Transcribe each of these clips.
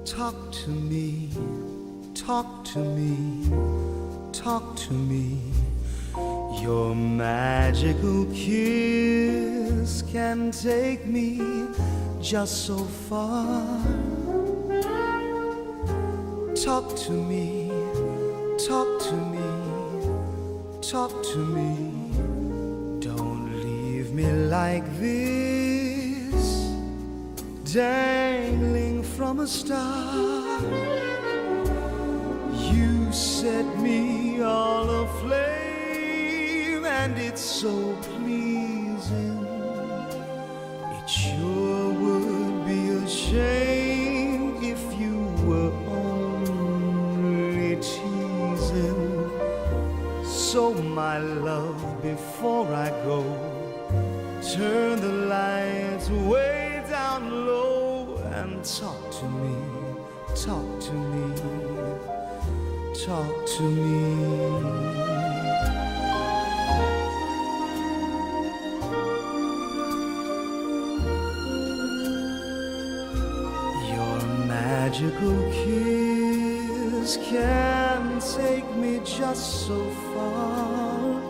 Talk to me, talk to me, talk to me. Your magical kiss can take me just so far. Talk to me, talk to me, talk to me. Don't leave me like this, dangling from a star. You set me all aflame, and it's so pleasing. It sure would be a shame if you were only teasing. So my love, before I go, turn the lights way down low and talk to me, talk to me, talk to me. Magical kiss can take me just so far.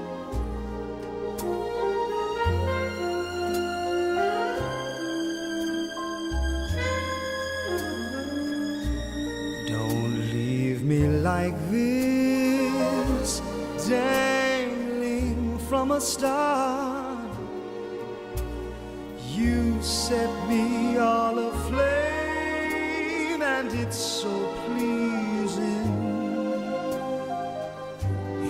Don't leave me like this, dangling from a star. You set me all aflame, and it's so pleasing.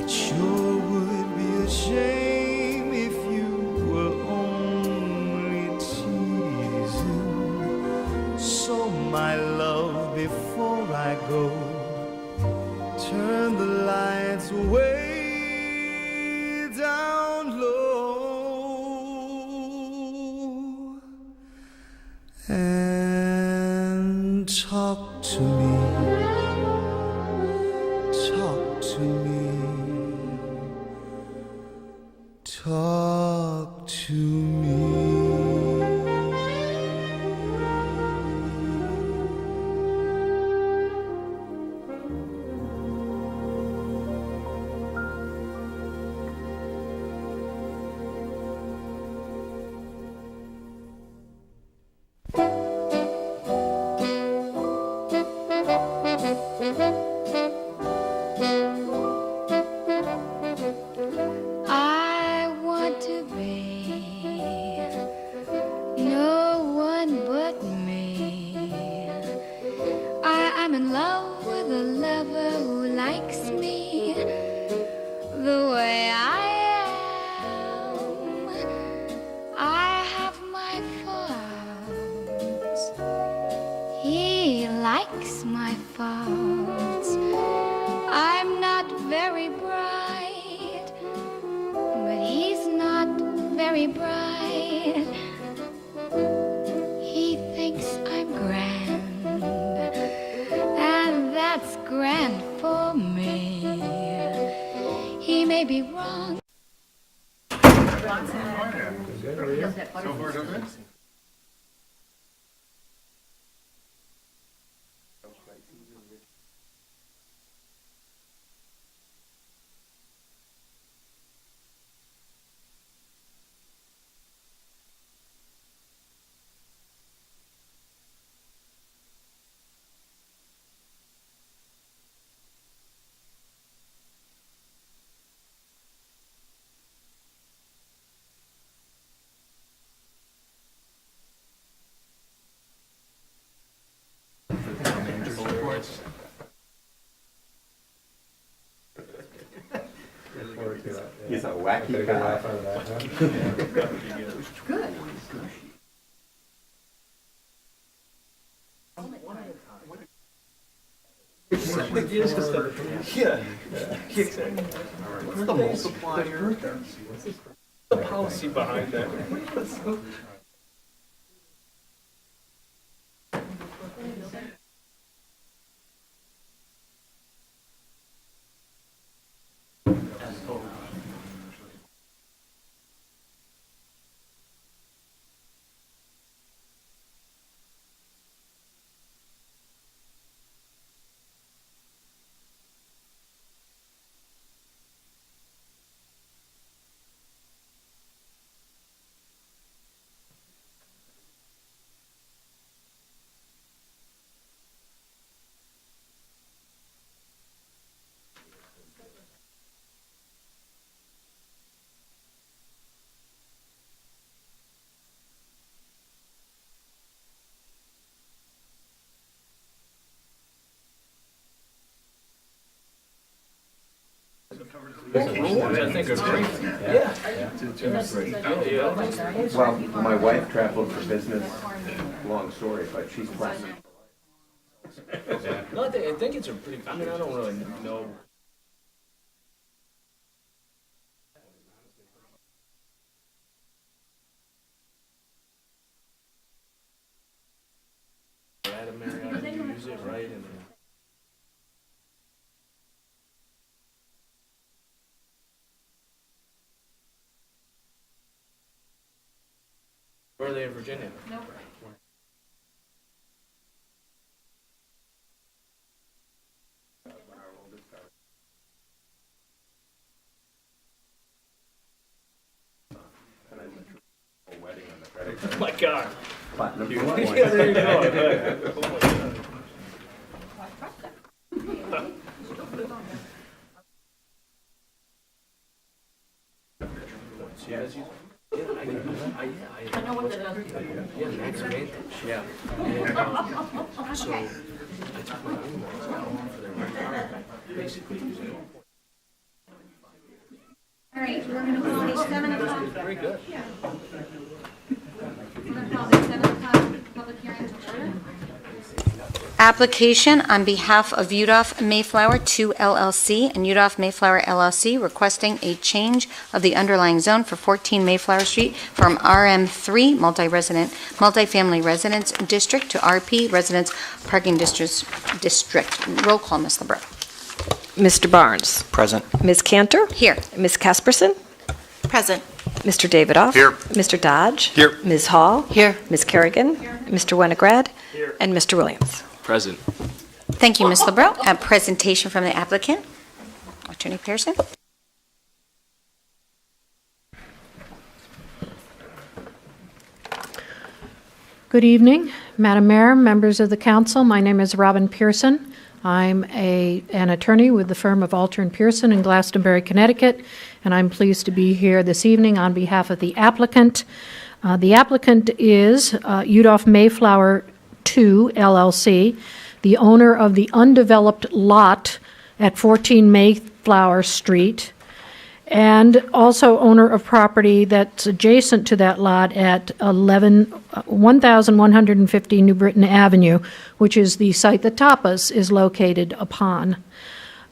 It sure would be a shame if you were only teasing. So my love, before I go, turn the lights way down low and talk to me, talk to me, talk to me. He's a wacky guy. Good. Yeah. What's the multiplier? What's the policy behind that? I think are great. Well, my wife traveled for business, long story, but she's plus. No, I think it's a pretty, I mean, I don't really know. Adam Marriott, you use it, right? And where are they in Virginia? No. Oh my God. Platinum. Yeah, there you go. Oh my God. I know what that is. Yeah, that's Amending. Yeah. And, so I took my in-laws out for their retirement, basically. All right, we're going to call it 7 o'clock. Very good. We're going to call it 7 o'clock public hearing to order. Application on behalf of Udolf Mayflower 2 LLC and Udolf Mayflower LLC requesting a change of the underlying zone for 14 Mayflower Street from RM3 multifamily residence district to RP residence parking district. Roll call, Ms. LeBrook. Mr. Barnes. Present. Ms. Cantor. Here. Ms. Kasperson. Present. Mr. Davidoff. Here. Mr. Dodge. Here. Ms. Hall. Here. Ms. Kerrigan. Mr. Winograd. Here. And Mr. Williams. Present. Thank you, Ms. LeBrook. A presentation from the applicant. Attorney Pearson. Good evening, Madam Mayor, members of the council. My name is Robin Pearson. I'm an attorney with the firm of Alter & Pearson in Glastonbury, Connecticut, and I'm pleased to be here this evening on behalf of the applicant. The applicant is Udolf Mayflower 2 LLC, the owner of the undeveloped lot at 14 Mayflower Street, and also owner of property that's adjacent to that lot at 1150 New Britain Avenue, which is the site that Tapas is located upon.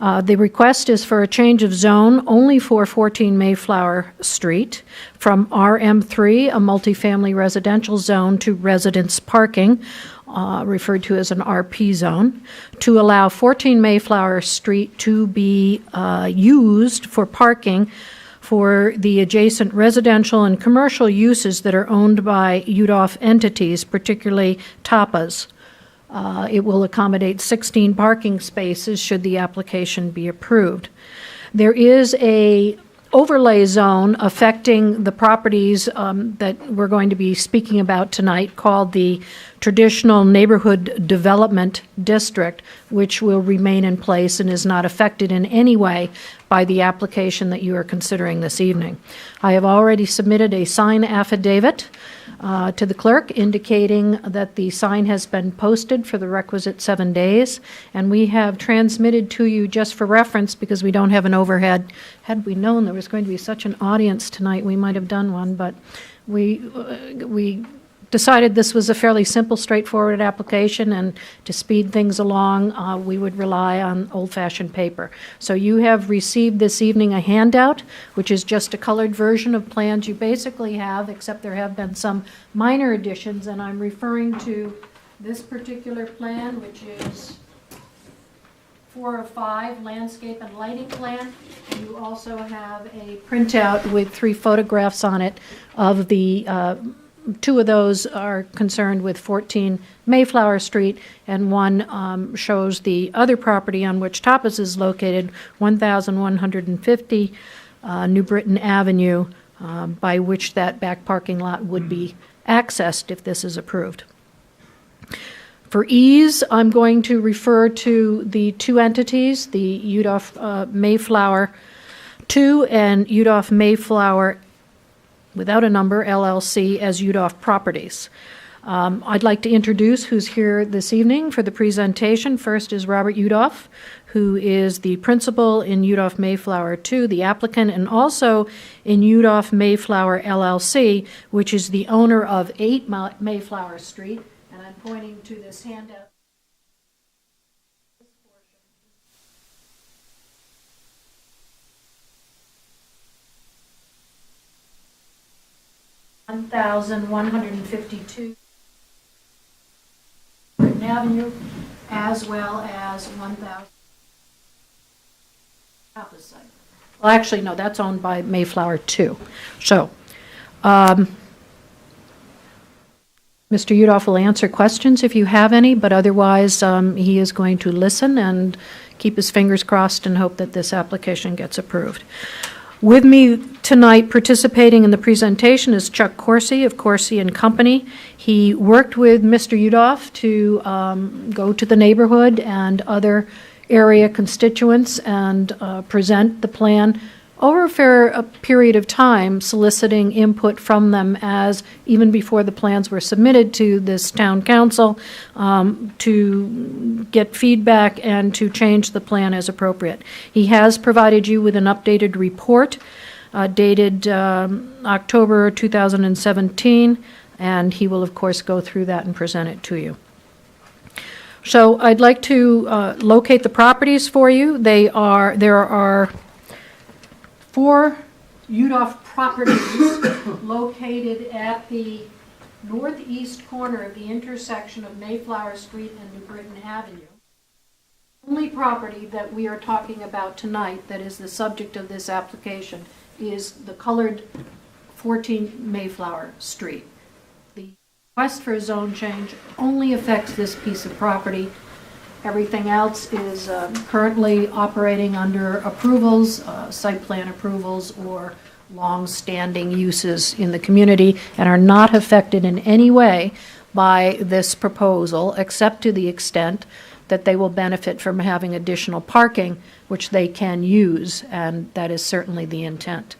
The request is for a change of zone only for 14 Mayflower Street from RM3, a multifamily residential zone, to residence parking, referred to as an RP zone, to allow 14 Mayflower Street to be used for parking for the adjacent residential and commercial uses that are owned by UDOF entities, particularly Tapas. It will accommodate 16 parking spaces should the application be approved. There is a overlay zone affecting the properties that we're going to be speaking about tonight, called the Traditional Neighborhood Development District, which will remain in place and is not affected in any way by the application that you are considering this evening. I have already submitted a sign affidavit to the clerk indicating that the sign has been posted for the requisite 7 days, and we have transmitted to you, just for reference, because we don't have an overhead. Had we known there was going to be such an audience tonight, we might have done one, but we decided this was a fairly simple, straightforward application, and to speed things along, we would rely on old-fashioned paper. So you have received this evening a handout, which is just a colored version of plans you basically have, except there have been some minor additions, and I'm referring to this particular plan, which is 4 of 5, landscape and lighting plan. And you also have a printout with 3 photographs on it of the 2 of those are concerned with 14 Mayflower Street, and one shows the other property on which Tapas is located, 1150 New Britain Avenue, by which that back parking lot would be accessed if this is approved. For ease, I'm going to refer to the 2 entities, the Udolf Mayflower 2 and Udolf Mayflower without a number, LLC, as Udolf Properties. I'd like to introduce who's here this evening for the presentation. First is Robert Udolf, who is the principal in Udolf Mayflower II, the applicant, and also in Udolf Mayflower LLC, which is the owner of 8 Mayflower Street. And I'm pointing to this handout. 1,152 Avenue, as well as 1,000 Tappas site. Well, actually, no, that's owned by Mayflower too. So, Mr. Udolf will answer questions if you have any, but otherwise he is going to listen and keep his fingers crossed and hope that this application gets approved. With me tonight participating in the presentation is Chuck Corsi of Corsi and Company. He worked with Mr. Udolf to go to the neighborhood and other area constituents and present the plan over a fair period of time, soliciting input from them as even before the plans were submitted to this town council, to get feedback and to change the plan as appropriate. He has provided you with an updated report dated October 2017, and he will of course go through that and present it to you. So I'd like to locate the properties for you. There are 4 Udolf properties located at the northeast corner of the intersection of Mayflower Street and New Britain Avenue. The only property that we are talking about tonight that is the subject of this application is the colored 14 Mayflower Street. The request for a zone change only affects this piece of property. Everything else is currently operating under approvals, site plan approvals, or long-standing uses in the community, and are not affected in any way by this proposal, except to the extent that they will benefit from having additional parking, which they can use, and that is certainly the intent.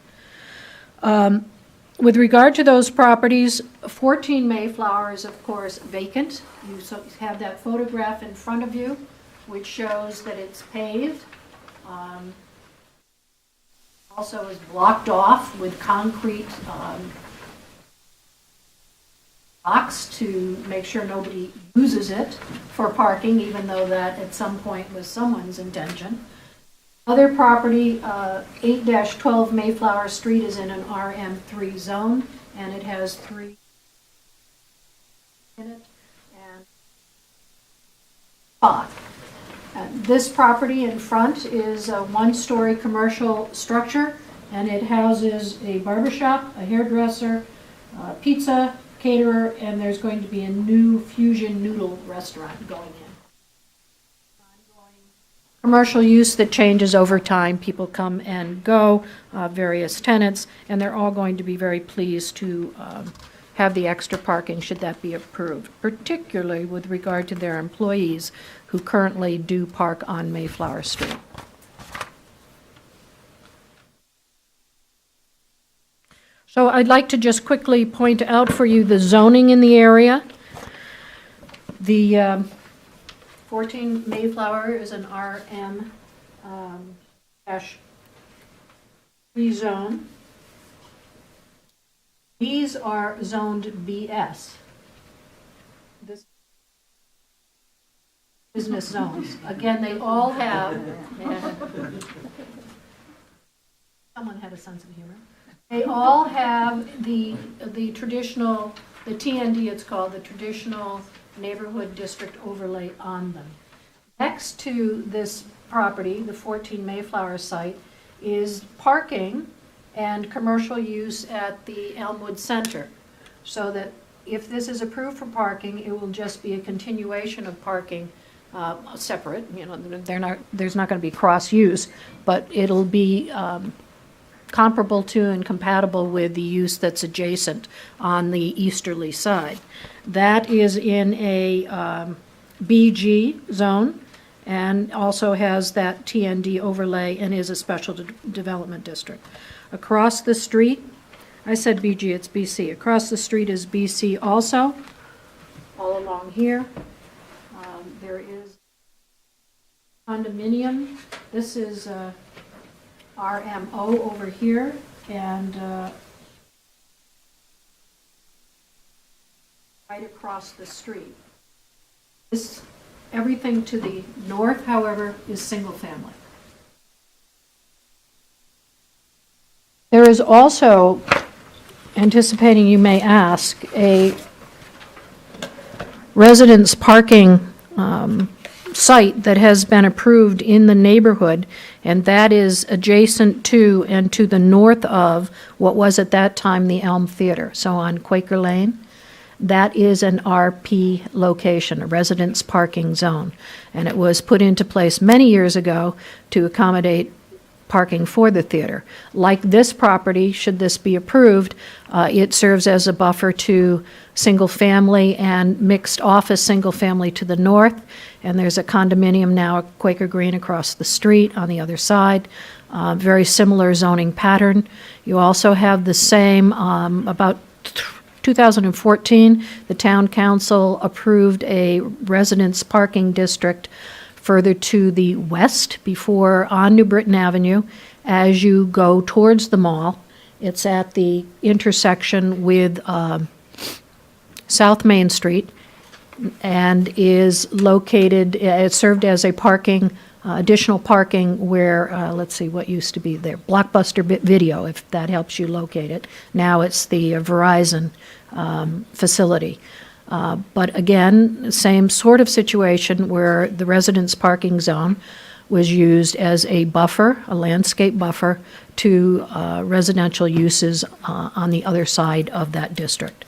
With regard to those properties, 14 Mayflower is, of course, vacant. You have that photograph in front of you, which shows that it's paved. Also is blocked off with concrete blocks to make sure nobody uses it for parking, even though that at some point was someone's intention. Other property, 8-12 Mayflower Street, is in an RM3 zone, and it has 3 in it and 5. This property in front is a 1-story commercial structure, and it houses a barbershop, a hairdresser, pizza, caterer, and there's going to be a new fusion noodle restaurant going in. Commercial use that changes over time. People come and go, various tenants, and they're all going to be very pleased to have the extra parking should that be approved, particularly with regard to their employees who currently do park on Mayflower Street. So I'd like to just quickly point out for you the zoning in the area. The 14 Mayflower is an RM -3 zone. These are zoned BS. This business zones. Again, they all have, someone had a sense of humor. They all have the traditional, the TND it's called, the traditional neighborhood district overlay on them. Next to this property, the 14 Mayflower site, is parking and commercial use at the Elmwood Center. So that if this is approved for parking, it will just be a continuation of parking separate. You know, there's not going to be cross use, but it'll be comparable to and compatible with the use that's adjacent on the easterly side. That is in a BG zone and also has that TND overlay and is a special development district. Across the street, I said BG, it's BC. Across the street is BC also, along here. There is condominium. This is RMO over here, and right across the street. Everything to the north, however, is single family. There is also, anticipating you may ask, a residence parking site that has been approved in the neighborhood, and that is adjacent to and to the north of what was at that time the Elm Theater, so on Quaker Lane. That is an RP location, a residence parking zone, and it was put into place many years ago to accommodate parking for the theater. Like this property, should this be approved, it serves as a buffer to single-family and mixed office single-family to the north, and there's a condominium now at Quaker Green across the street on the other side. Very similar zoning pattern. You also have the same, about 2014, the town council approved a residence parking district further to the west before on New Britain Avenue as you go towards the mall. It's at the intersection with South Main Street and is located, it served as a parking, additional parking where, let's see what used to be there, Blockbuster Video, if that helps you locate it. Now it's the Verizon facility. But again, same sort of situation where the residence parking zone was used as a buffer, a landscape buffer, to residential uses on the other side of that district.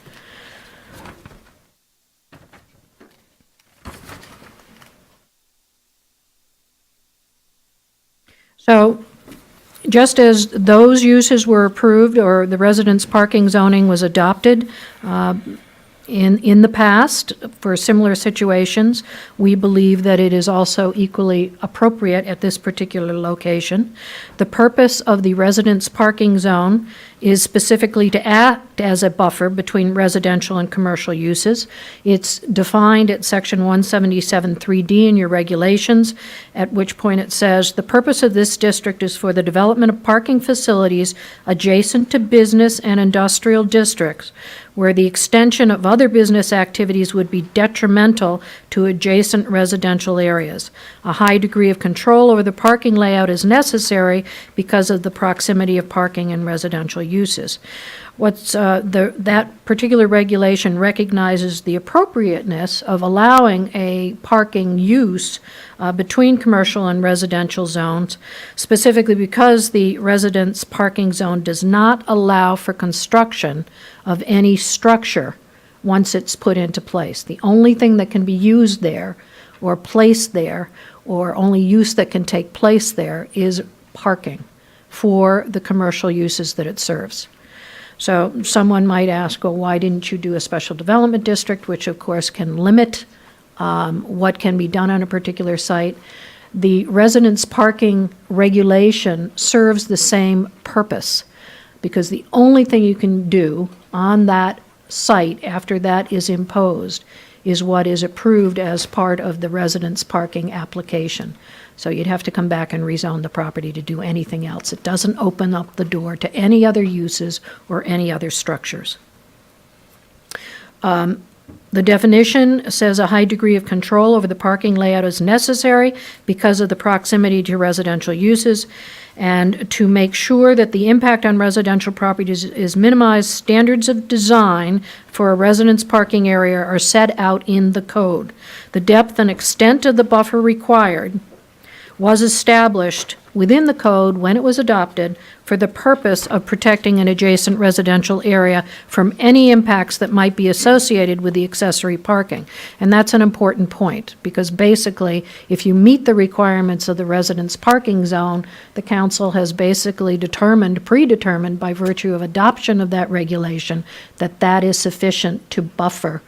So just as those uses were approved or the residence parking zoning was adopted, in the past, for similar situations, we believe that it is also equally appropriate at this particular location. The purpose of the residence parking zone is specifically to act as a buffer between residential and commercial uses. It's defined at section 177(3)D in your regulations, at which point it says, the purpose of this district is for the development of parking facilities adjacent to business and industrial districts where the extension of other business activities would be detrimental to adjacent residential areas. A high degree of control over the parking layout is necessary because of the proximity of parking and residential uses. That particular regulation recognizes the appropriateness of allowing a parking use between commercial and residential zones, specifically because the residence parking zone does not allow for construction of any structure once it's put into place. The only thing that can be used there or placed there, or only use that can take place there, is parking for the commercial uses that it serves. So someone might ask, well, why didn't you do a special development district, which of course can limit what can be done on a particular site. The residence parking regulation serves the same purpose, because the only thing you can do on that site after that is imposed is what is approved as part of the residence parking application. So you'd have to come back and rezone the property to do anything else. It doesn't open up the door to any other uses or any other structures. The definition says a high degree of control over the parking layout is necessary because of the proximity to residential uses, and to make sure that the impact on residential properties is minimized, standards of design for a residence parking area are set out in the code. The depth and extent of the buffer required was established within the code when it was adopted for the purpose of protecting an adjacent residential area from any impacts that might be associated with the accessory parking. And that's an important point, because basically, if you meet the requirements of the residence parking zone, the council has basically predetermined by virtue of adoption of that regulation, that that is sufficient to buffer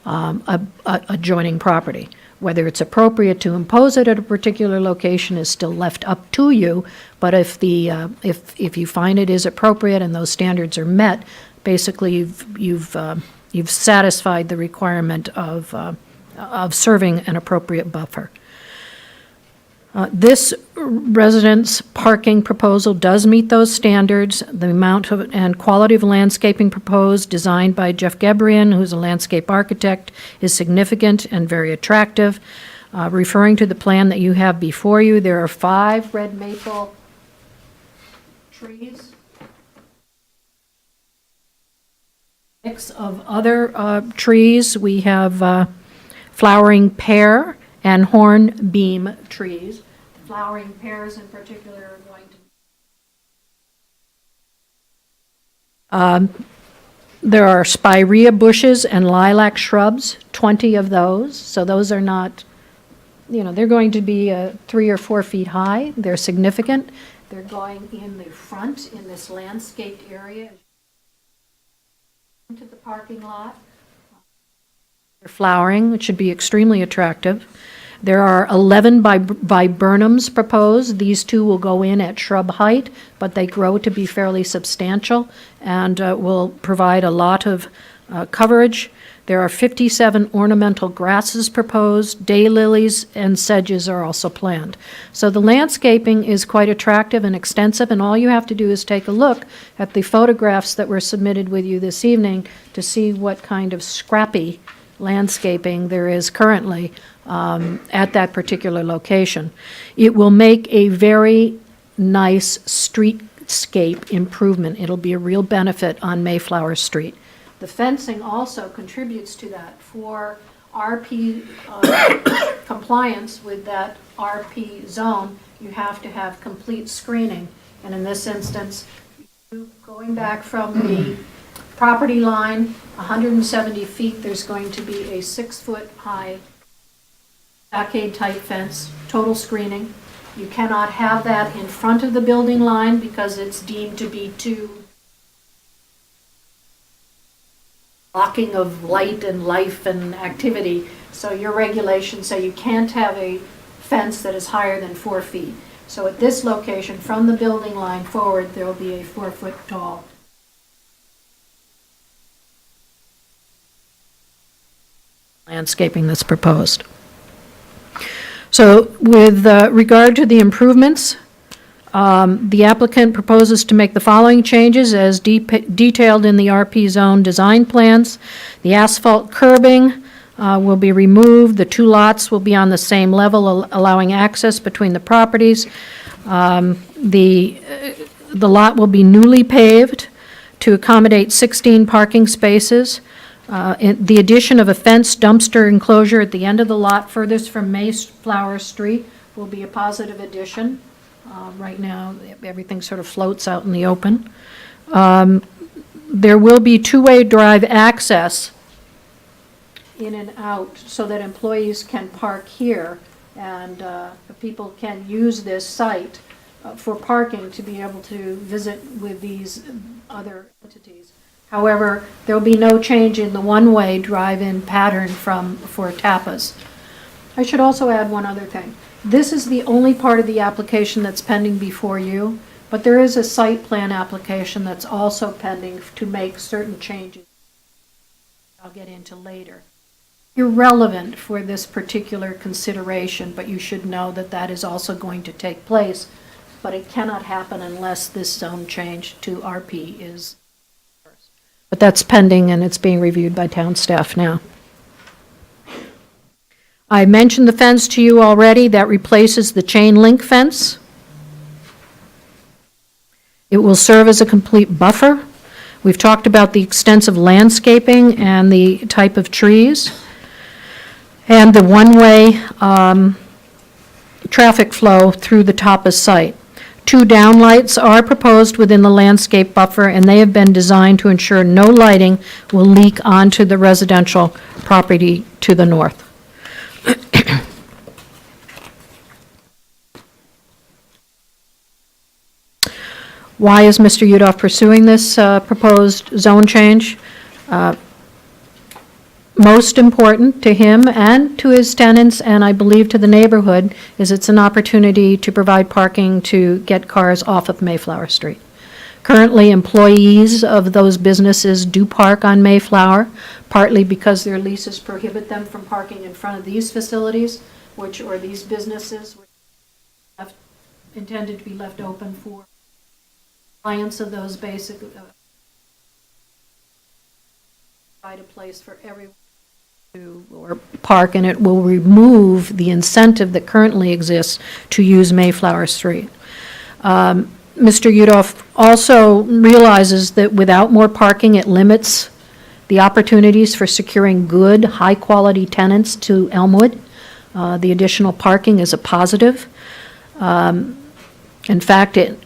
adjoining property. Whether it's appropriate to impose it at a particular location is still left up to you, but if you find it is appropriate and those standards are met, basically you've you've satisfied the requirement of serving an appropriate buffer. This residence parking proposal does meet those standards. The amount of and quality of landscaping proposed, designed by Jeff Gebrian, who's a landscape architect, is significant and very attractive. Referring to the plan that you have before you, there are 5 red maple trees. Mix of other trees. We have flowering pear and hornbeam trees. Flowering pears in particular are going to... there are spirea bushes and lilac shrubs, 20 of those. So those are not, they're going to be 3 or 4 feet high. They're significant. They're going in the front in this landscaped area into the parking lot. They're flowering, which should be extremely attractive. There are 11 viburnums proposed. These 2 will go in at shrub height, but they grow to be fairly substantial and will provide a lot of coverage. There are 57 ornamental grasses proposed. Daylilies and sedges are also planned. So the landscaping is quite attractive and extensive, and all you have to do is take a look at the photographs that were submitted with you this evening to see what kind of scrappy landscaping there is currently at that particular location. It will make a very nice streetscape improvement. It'll be a real benefit on Mayflower Street. The fencing also contributes to that. For RP compliance with that RP zone, you have to have complete screening. And in this instance, going back from the property line, 170 feet, there's going to be a 6-foot high stockade-type fence, total screening. You cannot have that in front of the building line because it's deemed to be too blocking of light and life and activity. So your regulations say you can't have a fence that is higher than 4 feet. So at this location, from the building line forward, there will be a 4-foot tall landscaping that's proposed. So with regard to the improvements, the applicant proposes to make the following changes as detailed in the RP zone design plans. The asphalt curbing will be removed. The 2 lots will be on the same level, allowing access between the properties. The lot will be newly paved to accommodate 16 parking spaces. The addition of a fenced dumpster enclosure at the end of the lot furthest from Mayflower Street will be a positive addition. Right now, everything sort of floats out in the open. There will be 2-way drive access in and out so that employees can park here and people can use this site for parking to be able to visit with these other entities. However, there will be no change in the one-way drive-in pattern for tapas. I should also add one other thing. This is the only part of the application that's pending before you, but there is a site plan application that's also pending to make certain changes I'll get into later. Irrelevant for this particular consideration, but you should know that that is also going to take place, but it cannot happen unless this zone change to RP is. But that's pending and it's being reviewed by town staff now. I mentioned the fence to you already. That replaces the chain link fence. It will serve as a complete buffer. We've talked about the extensive landscaping and the type of trees and the one-way traffic flow through the Tapas site. 2 downlights are proposed within the landscape buffer, and they have been designed to ensure no lighting will leak onto the residential property to the north. Why is Mr. Udolf pursuing this proposed zone change? Most important to him and to his tenants, and I believe to the neighborhood, is it's an opportunity to provide parking to get cars off of Mayflower Street. Currently, employees of those businesses do park on Mayflower, partly because their leases prohibit them from parking in front of these facilities, or these businesses, which are intended to be left open for clients of those basic, provide a place for everyone to or park, and it will remove the incentive that currently exists to use Mayflower Street. Mr. Udolf also realizes that without more parking, it limits the opportunities for securing good, high-quality tenants to Elmwood. The additional parking is a positive. In fact, it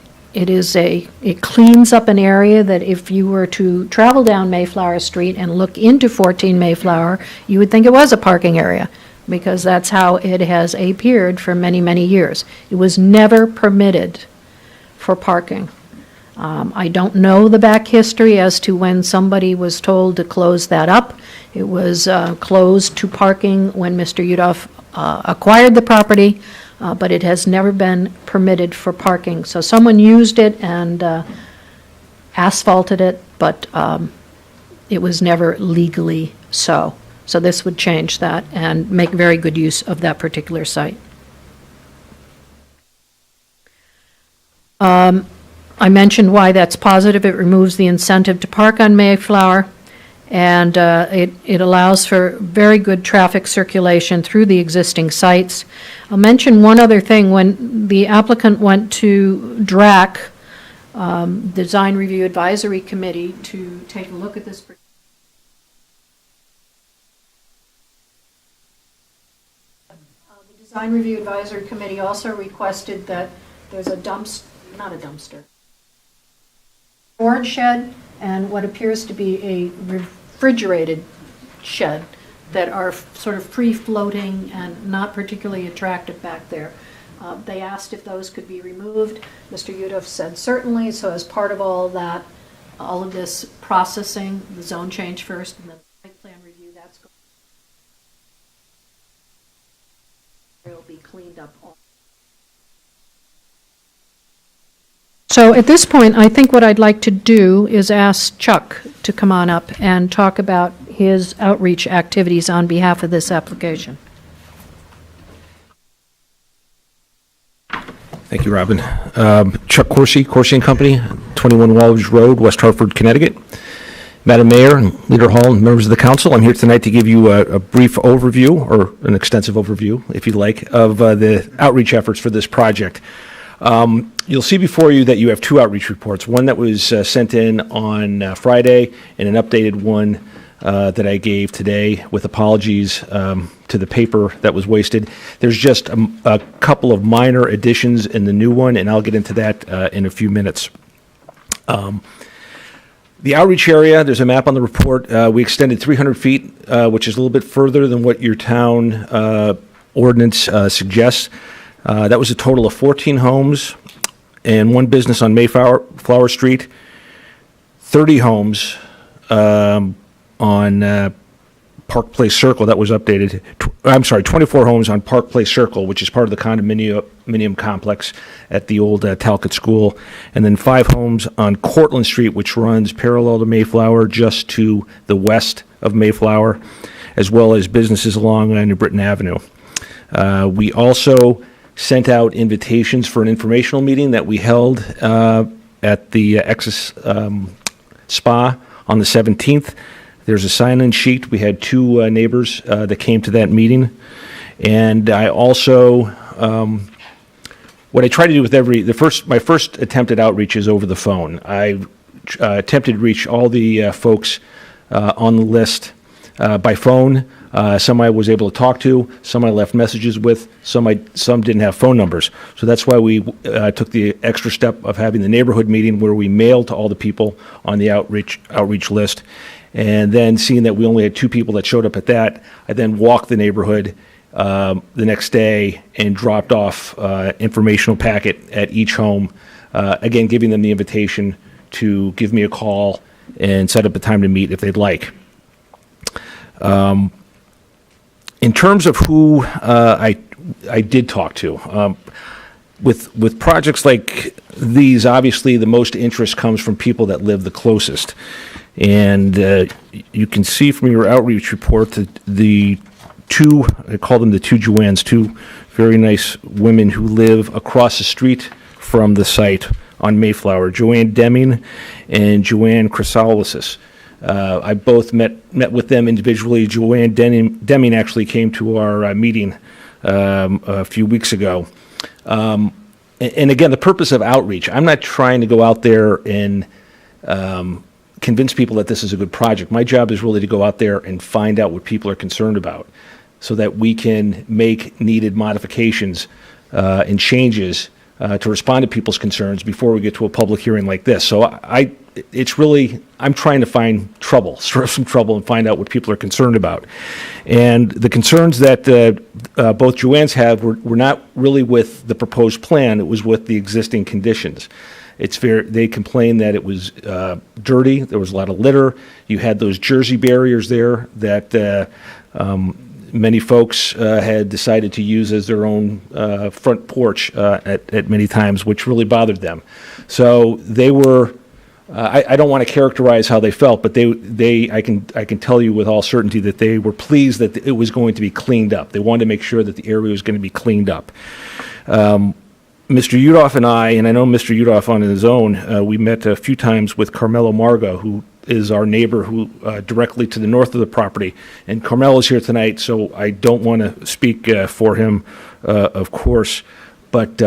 cleans up an area that if you were to travel down Mayflower Street and look into 14 Mayflower, you would think it was a parking area, because that's how it has appeared for many, many years. It was never permitted for parking. I don't know the back history as to when somebody was told to close that up. It was closed to parking when Mr. Udolf acquired the property, but it has never been permitted for parking. So someone used it and asphalted it, but it was never legally so. So this would change that and make very good use of that particular site. I mentioned why that's positive. It removes the incentive to park on Mayflower, and it allows for very good traffic circulation through the existing sites. I'll mention one other thing. When the applicant went to DRAC, Design Review Advisory Committee, to take a look at this, the Design Review Advisory Committee also requested that there's not a dumpster, storage shed, and what appears to be a refrigerated shed that are sort of free-floating and not particularly attractive back there. They asked if those could be removed. Mr. Udolf said certainly. So as part of all that, all of this processing, the zone change first, and then the site plan review, that's going to be cleaned up. So at this point, I think what I'd like to do is ask Chuck to come on up and talk about his outreach activities on behalf of this application. Thank you, Robin. Chuck Corsi, Corsi & Company, 21 Walridge Road, West Hartford, Connecticut. Madam Mayor, and Leader Hall, and members of the council, I'm here tonight to give you a brief overview, or an extensive overview, if you'd like, of the outreach efforts for this project. You'll see before you that you have two outreach reports, one that was sent in on Friday, and an updated one that I gave today, with apologies to the paper that was wasted. There's just a couple of minor additions in the new one, and I'll get into that in a few minutes. The outreach area, there's a map on the report. We extended 300 feet, which is a little bit further than what your town ordinance suggests. That was a total of 14 homes and one business on Mayflower Street, 30 homes on Park Place Circle. That was updated. 24 homes on Park Place Circle, which is part of the condominium complex at the old Talcott School, and then 5 homes on Cortlandt Street, which runs parallel to Mayflower, just to the west of Mayflower, as well as businesses along New Britain Avenue. We also sent out invitations for an informational meeting that we held at the Exis Spa on the 17th. There's a sign-in sheet. We had 2 neighbors that came to that meeting. And I also, what I try to do with my first attempt at outreach is over the phone. I attempted to reach all the folks on the list by phone. Some I was able to talk to, some I left messages with, some didn't have phone numbers. So that's why we took the extra step of having the neighborhood meeting, where we mailed to all the people on the outreach list. And then, seeing that we only had 2 people that showed up at that, I then walked the neighborhood the next day and dropped off informational packet at each home, again giving them the invitation to give me a call and set up a time to meet if they'd like. In terms of who I did talk to, with projects like these, obviously the most interest comes from people that live the closest. And you can see from your outreach report that the two, I call them the two Joannes, two very nice women who live across the street from the site on Mayflower, Joanne Deming and Joanne Chrysolisis. I both met with them individually. Joanne Deming actually came to our meeting a few weeks ago. And again, the purpose of outreach, I'm not trying to go out there and convince people that this is a good project. My job is really to go out there and find out what people are concerned about so that we can make needed modifications and changes to respond to people's concerns before we get to a public hearing like this. So I'm trying to find trouble, stir up some trouble, and find out what people are concerned about. And the concerns that both Joannes have were not really with the proposed plan, it was with the existing conditions. They complained that it was dirty, there was a lot of litter, you had those Jersey barriers there that many folks had decided to use as their own front porch at many times, which really bothered them. So they were, I don't want to characterize how they felt, but I can tell you with all certainty that they were pleased that it was going to be cleaned up. They wanted to make sure that the area was going to be cleaned up. Mr. Udolf and I know Mr. Udolf on his own, we met a few times with Carmelo Margo, who is our neighbor who directly to the north of the property. And Carmelo's here tonight, so I don't want to speak for him, of course. But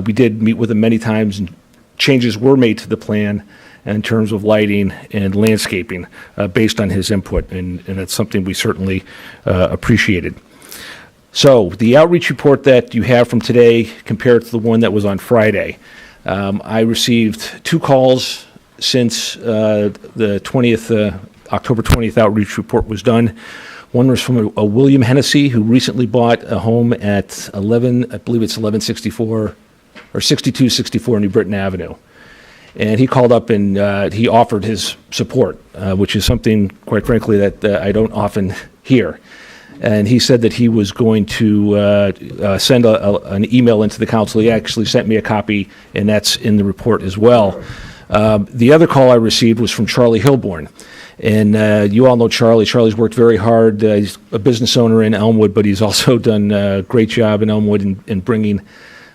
we did meet with him many times, and changes were made to the plan in terms of lighting and landscaping based on his input, and that's something we certainly appreciated. So the outreach report that you have from today compared to the one that was on Friday, I received 2 calls since the 20th, October 20th outreach report was done. One was from a William Hennessy who recently bought a home at 1164 or 6264 New Britain Avenue. And he called up and he offered his support, which is something, quite frankly, that I don't often hear. And he said that he was going to send an email into the council. He actually sent me a copy, and that's in the report as well. The other call I received was from Charlie Hilborn. And you all know Charlie. Charlie's worked very hard. He's a business owner in Elmwood, but he's also done a great job in Elmwood in bringing,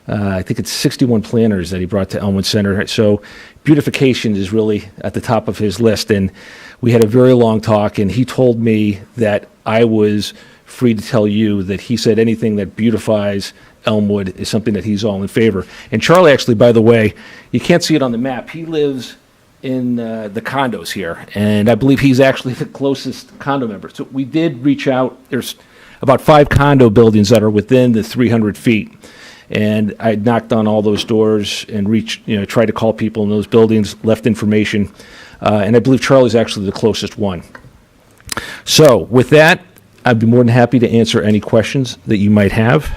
I think it's 61 planters that he brought to Elmwood Center. So beautification is really at the top of his list. And we had a very long talk, and he told me that I was free to tell you that he said anything that beautifies Elmwood is something that he's all in favor. And Charlie, actually, by the way, you can't see it on the map. He lives in the condos here, and I believe he's actually the closest condo member. So we did reach out. There's about 5 condo buildings that are within the 300 feet. And I knocked on all those doors and tried to call people in those buildings, left information. And I believe Charlie's actually the closest one. So with that, I'd be more than happy to answer any questions that you might have.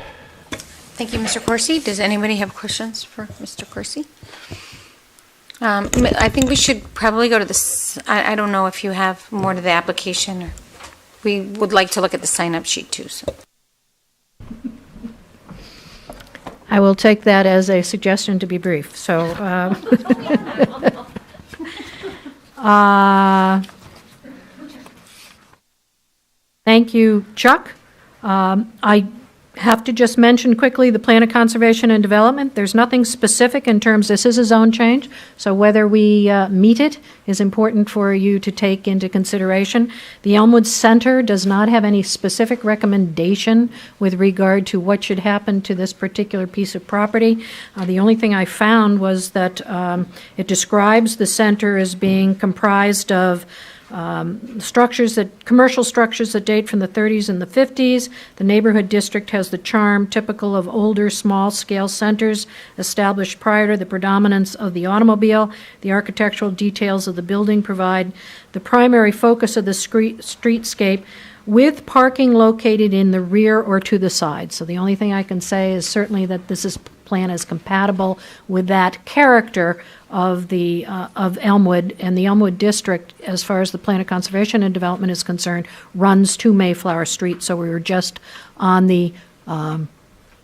Thank you, Mr. Corsi. Does anybody have questions for Mr. Corsi? I think we should probably go to this. I don't know if you have more to the application, or we would like to look at the sign-up sheet too. So. I will take that as a suggestion to be brief. So, thank you, Chuck. I have to just mention quickly the Plan of Conservation and Development. There's nothing specific in terms, this is a zone change, so whether we meet it is important for you to take into consideration. The Elmwood Center does not have any specific recommendation with regard to what should happen to this particular piece of property. The only thing I found was that it describes the center as being comprised of commercial structures that date from the 30s and the 50s. The neighborhood district has the charm typical of older small-scale centers established prior to the predominance of the automobile. The architectural details of the building provide the primary focus of the streetscape, with parking located in the rear or to the side. So the only thing I can say is certainly that this plan is compatible with that character of the of Elmwood, and the Elmwood district, as far as the Plan of Conservation and Development is concerned, runs to Mayflower Street. So we were just on the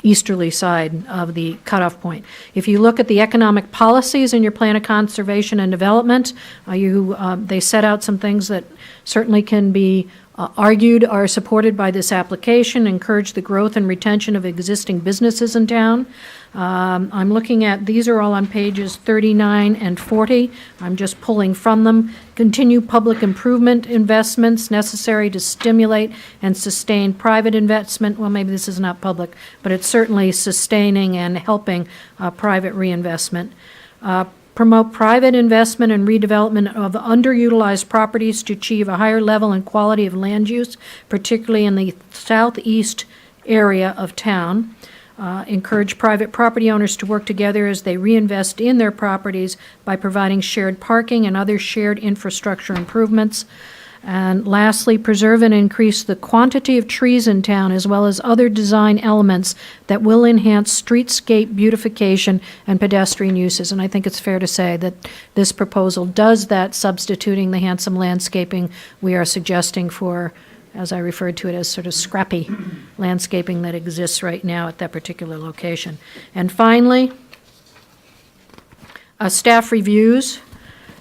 easterly side of the cutoff point. If you look at the economic policies in your plan of conservation and development, they set out some things that certainly can be argued are supported by this application, encourage the growth and retention of existing businesses in town. I'm looking at, these are all on pages 39 and 40. I'm just pulling from them. Continue public improvement investments necessary to stimulate and sustain private investment. Well, maybe this is not public, but it's certainly sustaining and helping private reinvestment. Promote private investment and redevelopment of underutilized properties to achieve a higher level and quality of land use, particularly in the southeast area of town. Encourage private property owners to work together as they reinvest in their properties by providing shared parking and other shared infrastructure improvements. And lastly, preserve and increase the quantity of trees in town as well as other design elements that will enhance streetscape beautification and pedestrian uses. And I think it's fair to say that this proposal does that, substituting the handsome landscaping we are suggesting for, as I referred to it, as sort of scrappy landscaping that exists right now at that particular location. And finally, staff reviews.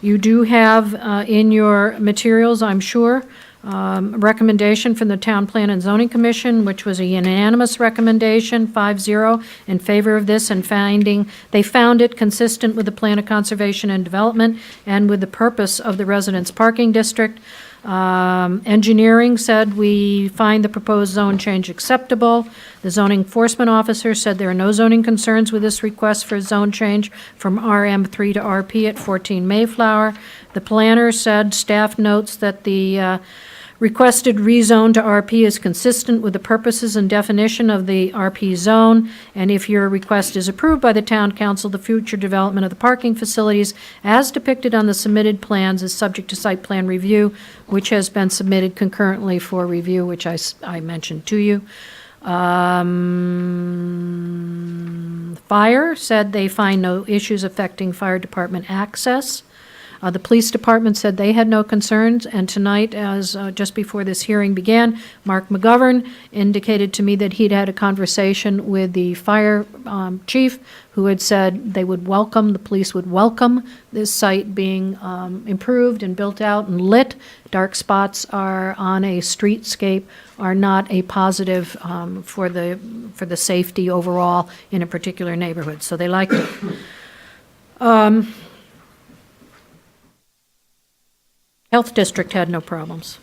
You do have in your materials, I'm sure, recommendation from the Town Plan and Zoning Commission, which was a unanimous recommendation, 5-0, in favor of this, and they found it consistent with the Plan of Conservation and Development and with the purpose of the Residence Parking District. Engineering said we find the proposed zone change acceptable. The zoning enforcement officer said there are no zoning concerns with this request for a zone change from RM3 to RP at 14 Mayflower. The planner said staff notes that the requested rezone to RP is consistent with the purposes and definition of the RP zone, and if your request is approved by the town council, the future development of the parking facilities as depicted on the submitted plans is subject to site plan review, which has been submitted concurrently for review, which I mentioned to you. Fire said they find no issues affecting fire department access. The police department said they had no concerns, and tonight, as just before this hearing began, Mark McGovern indicated to me that he'd had a conversation with the fire chief, who had said the police would welcome this site being improved and built out and lit. Dark spots are on a streetscape are not a positive for the safety overall in a particular neighborhood, so they liked it. Health District had no problems.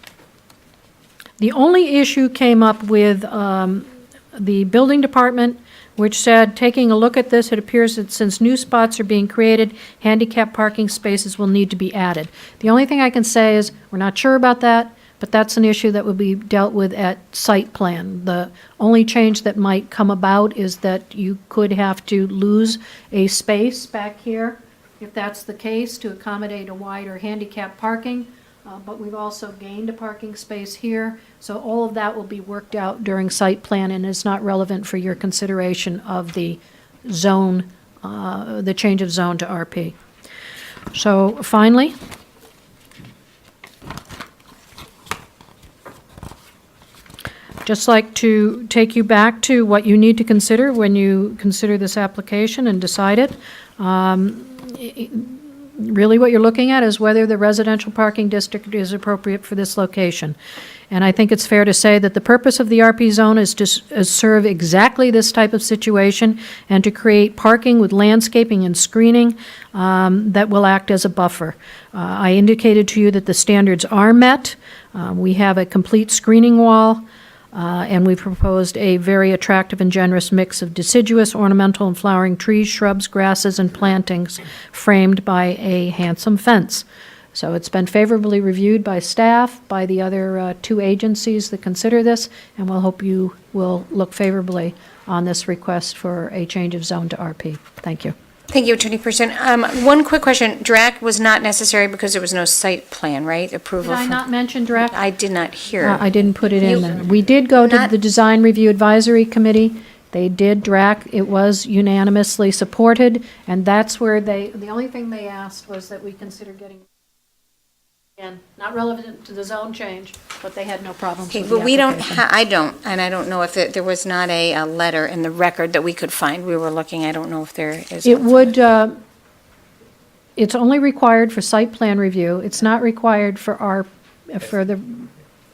The only issue came up with the building department, which said, taking a look at this, it appears that since new spots are being created, handicap parking spaces will need to be added. The only thing I can say is we're not sure about that, but that's an issue that will be dealt with at site plan. The only change that might come about is that you could have to lose a space back here, if that's the case, to accommodate a wider handicap parking. But we've also gained a parking space here, so all of that will be worked out during site plan and is not relevant for your consideration of the zone, the change of zone to RP. So finally, just like to take you back to what you need to consider when you consider this application and decide it. Really what you're looking at is whether the residential parking district is appropriate for this location. And I think it's fair to say that the purpose of the RP zone is to serve exactly this type of situation and to create parking with landscaping and screening that will act as a buffer. I indicated to you that the standards are met. We have a complete screening wall. And we've proposed a very attractive and generous mix of deciduous, ornamental, and flowering trees, shrubs, grasses, and plantings framed by a handsome fence. So it's been favorably reviewed by staff, by the other two agencies that consider this, and we'll hope you will look favorably on this request for a change of zone to RP. Thank you. Thank you, Attorney Person. One quick question. DRAC was not necessary because there was no site plan, right? Approval. Did I not mention DRAC? I did not hear. I didn't put it in there. We did go to the Design Review Advisory Committee. They did DRAC. It was unanimously supported, and that's where the only thing they asked was that we consider getting And not relevant to the zone change, but they had no problems Okay, with the but we don't, application. I don't, and I don't know if there was not a letter in the record that we could find. We were looking, I don't know if there is. It one. would, it's only required for site plan review. It's not required for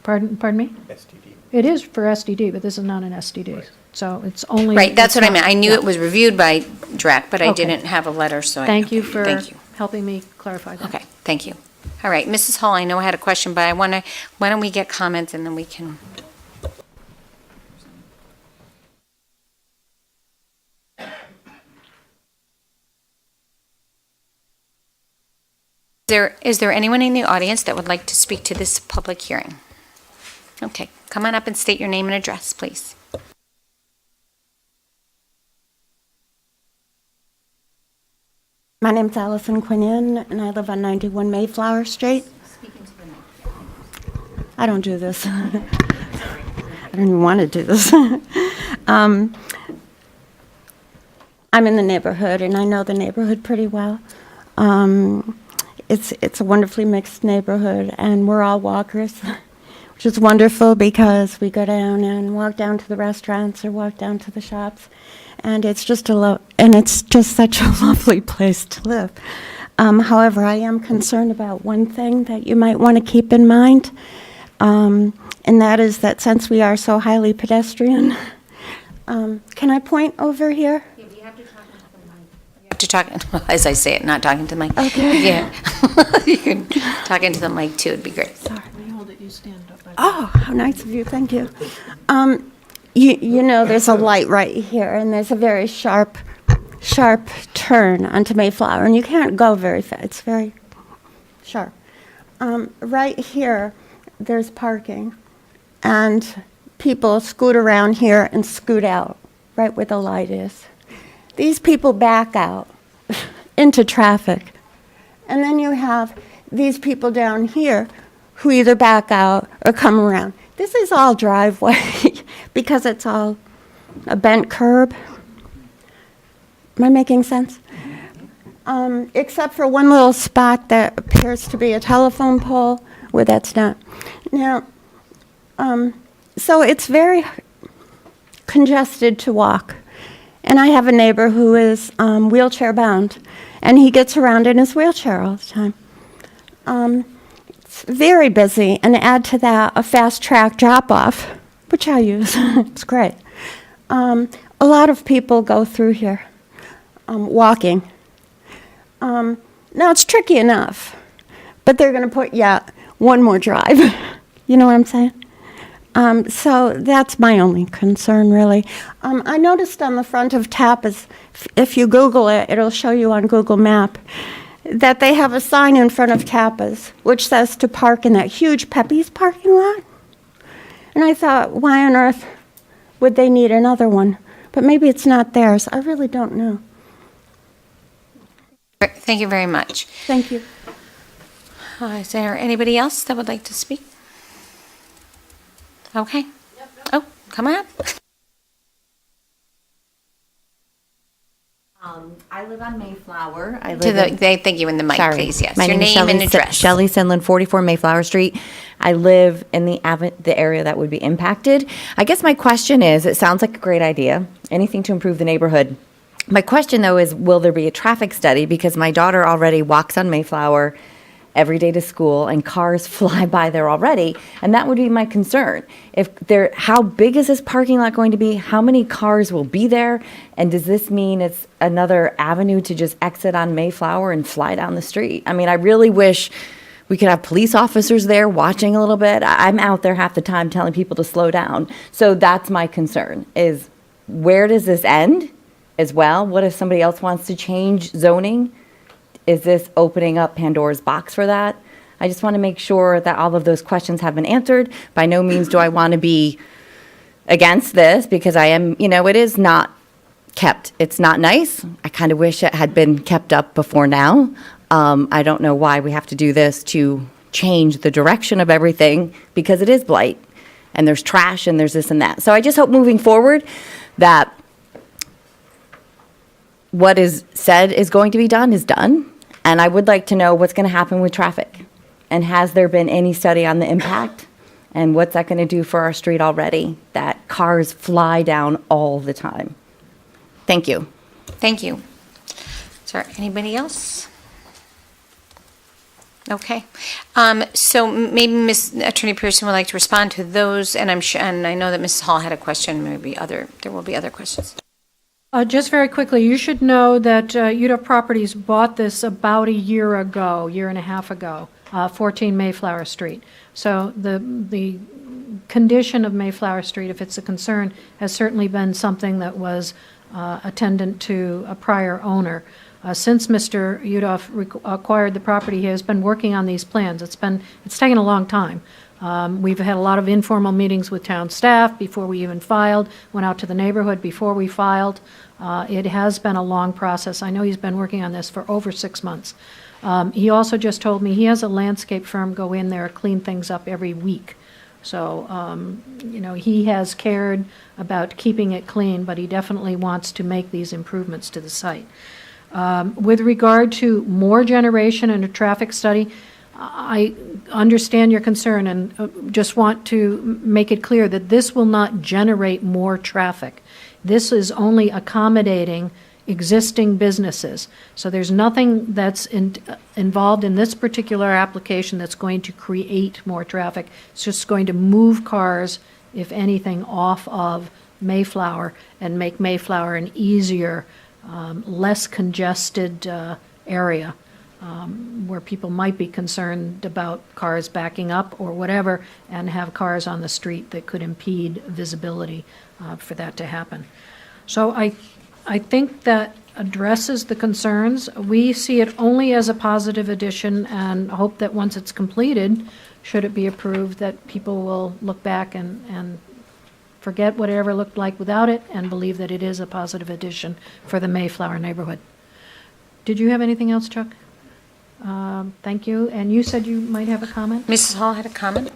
pardon me? STD. It is for SDD, but this is not an SDD. So it's only. Right, that's what I it's meant. not- I knew yeah. it was reviewed by DRAC, but I Okay. didn't have a letter, so I. Thank you for Thank you. helping me clarify that. Okay, thank you. All right, Mrs. Hall, I know I had a question, but why don't we get comments and then we can. Is there anyone in the audience that would like to speak to this public hearing? Okay, come on up and state your name and address, please. My name's Allison Quinion, and I live on 91 Mayflower Street. I don't do this. I don't even want to do this. I'm in the neighborhood, and I know the neighborhood pretty well. It's a wonderfully mixed neighborhood, and we're all walkers, which is wonderful because we go down and walk down to the restaurants or walk down to the shops. And it's just it's just such a lovely place to live. However, I am concerned about one thing that you might want to keep in mind, and that is that since we are so highly pedestrian, can I point over here? To talk, as I say it, not talking to the mic. Okay. Yeah. You can talk into the mic too, it'd be great. Sorry. Can you hold it? You stand up. Oh, how nice of you, thank you. You know, there's a light right here, and there's a very sharp turn onto Mayflower, and you can't go very fast. It's very sharp. Right here, there's parking, and people scoot around here and scoot out, right where the light is. These people back out into traffic, and then you have these people down here who either back out or come around. This is all driveway because it's all a bent curb. Am I making sense? Except for one little spot that appears to be a telephone pole where that's not. Now, so it's very congested to walk. And I have a neighbor who is wheelchair bound, and he gets around in his wheelchair all the time. It's very busy, and add to that a fast track drop off, which I use. It's great. A lot of people go through here walking. Now it's tricky enough, but they're going to put one more drive. You know what I'm saying? So that's my only concern, really. I noticed on the front of Tapas, if you Google it, it'll show you on Google Map, that they have a sign in front of Tapas which says to park in that huge Pepe's parking lot. And I thought, why on earth would they need another one? But maybe it's not theirs. I really don't know. Thank you very much. Thank you. Is there anybody else that would like to speak? Okay. Oh, come on up. I live on Mayflower. Thank you in the mic, Sorry. please, yes. My Your name is name and address. Shelley Sinlin, 44 Mayflower Street. I live in the area that would be impacted. I guess my question is, it sounds like a great idea, anything to improve the neighborhood. My question, though, is will there be a traffic study? Because my daughter already walks on Mayflower every day to school, and cars fly by there already, and that would be my concern. How big is this parking lot going to be? How many cars will be there? And does this mean it's another avenue to just exit on Mayflower and fly down the street? I mean, I really wish we could have police officers there watching a little bit. I'm out there half the time telling people to slow down. So that's my concern, is where does this end as well? What if somebody else wants to change zoning? Is this opening up Pandora's box for that? I just want to make sure that all of those questions have been answered. By no means do I want to be against this, because I am, it is not kept. It's not nice. I kind of wish it had been kept up before now. I don't know why we have to do this to change the direction of everything, because it is blight, and there's trash, and there's this and that. So I just hope moving forward that what is said is going to be done is done. And I would like to know what's going to happen with traffic, And has there been any study on the impact? And what's that going to do for our street already? That cars fly down all the time. Thank you. Thank you. Is there anybody else? Okay. So maybe Ms. Attorney Pearson would like to respond to those, and I'm sure, and I know that Mrs. Hall had a question, there will be other questions. Just very quickly, you should know that Udolf Properties bought this about a year and a half ago, 14 Mayflower Street. So the condition of Mayflower Street, if it's a concern, has certainly been something that was attendant to a prior owner. Since Mr. Udolf acquired the property, he has been working on these plans. It's taken a long time. We've had a lot of informal meetings with town staff before we even filed, went out to the neighborhood before we filed. It has been a long process. I know he's been working on this for over 6 months. He also just told me he has a landscape firm go in there, clean things up every week. So, he has cared about keeping it clean, but he definitely wants to make these improvements to the site. With regard to more generation and a traffic study, I understand your concern and just want to make it clear that this will not generate more traffic. This is only accommodating existing businesses. So there's nothing that's involved in this particular application that's going to create more traffic. It's just going to move cars, if anything, off of Mayflower and make Mayflower an easier, less congested area where people might be concerned about cars backing up or whatever and have cars on the street that could impede visibility for that to happen. So I think that addresses the concerns. We see it only as a positive addition and hope that once it's completed, should it be approved, that people will look back and forget what it ever looked like without it and believe that it is a positive addition for the Mayflower neighborhood. Did you have anything else, Chuck? Thank you. And you said you might have a comment? Mrs. Hall had a comment?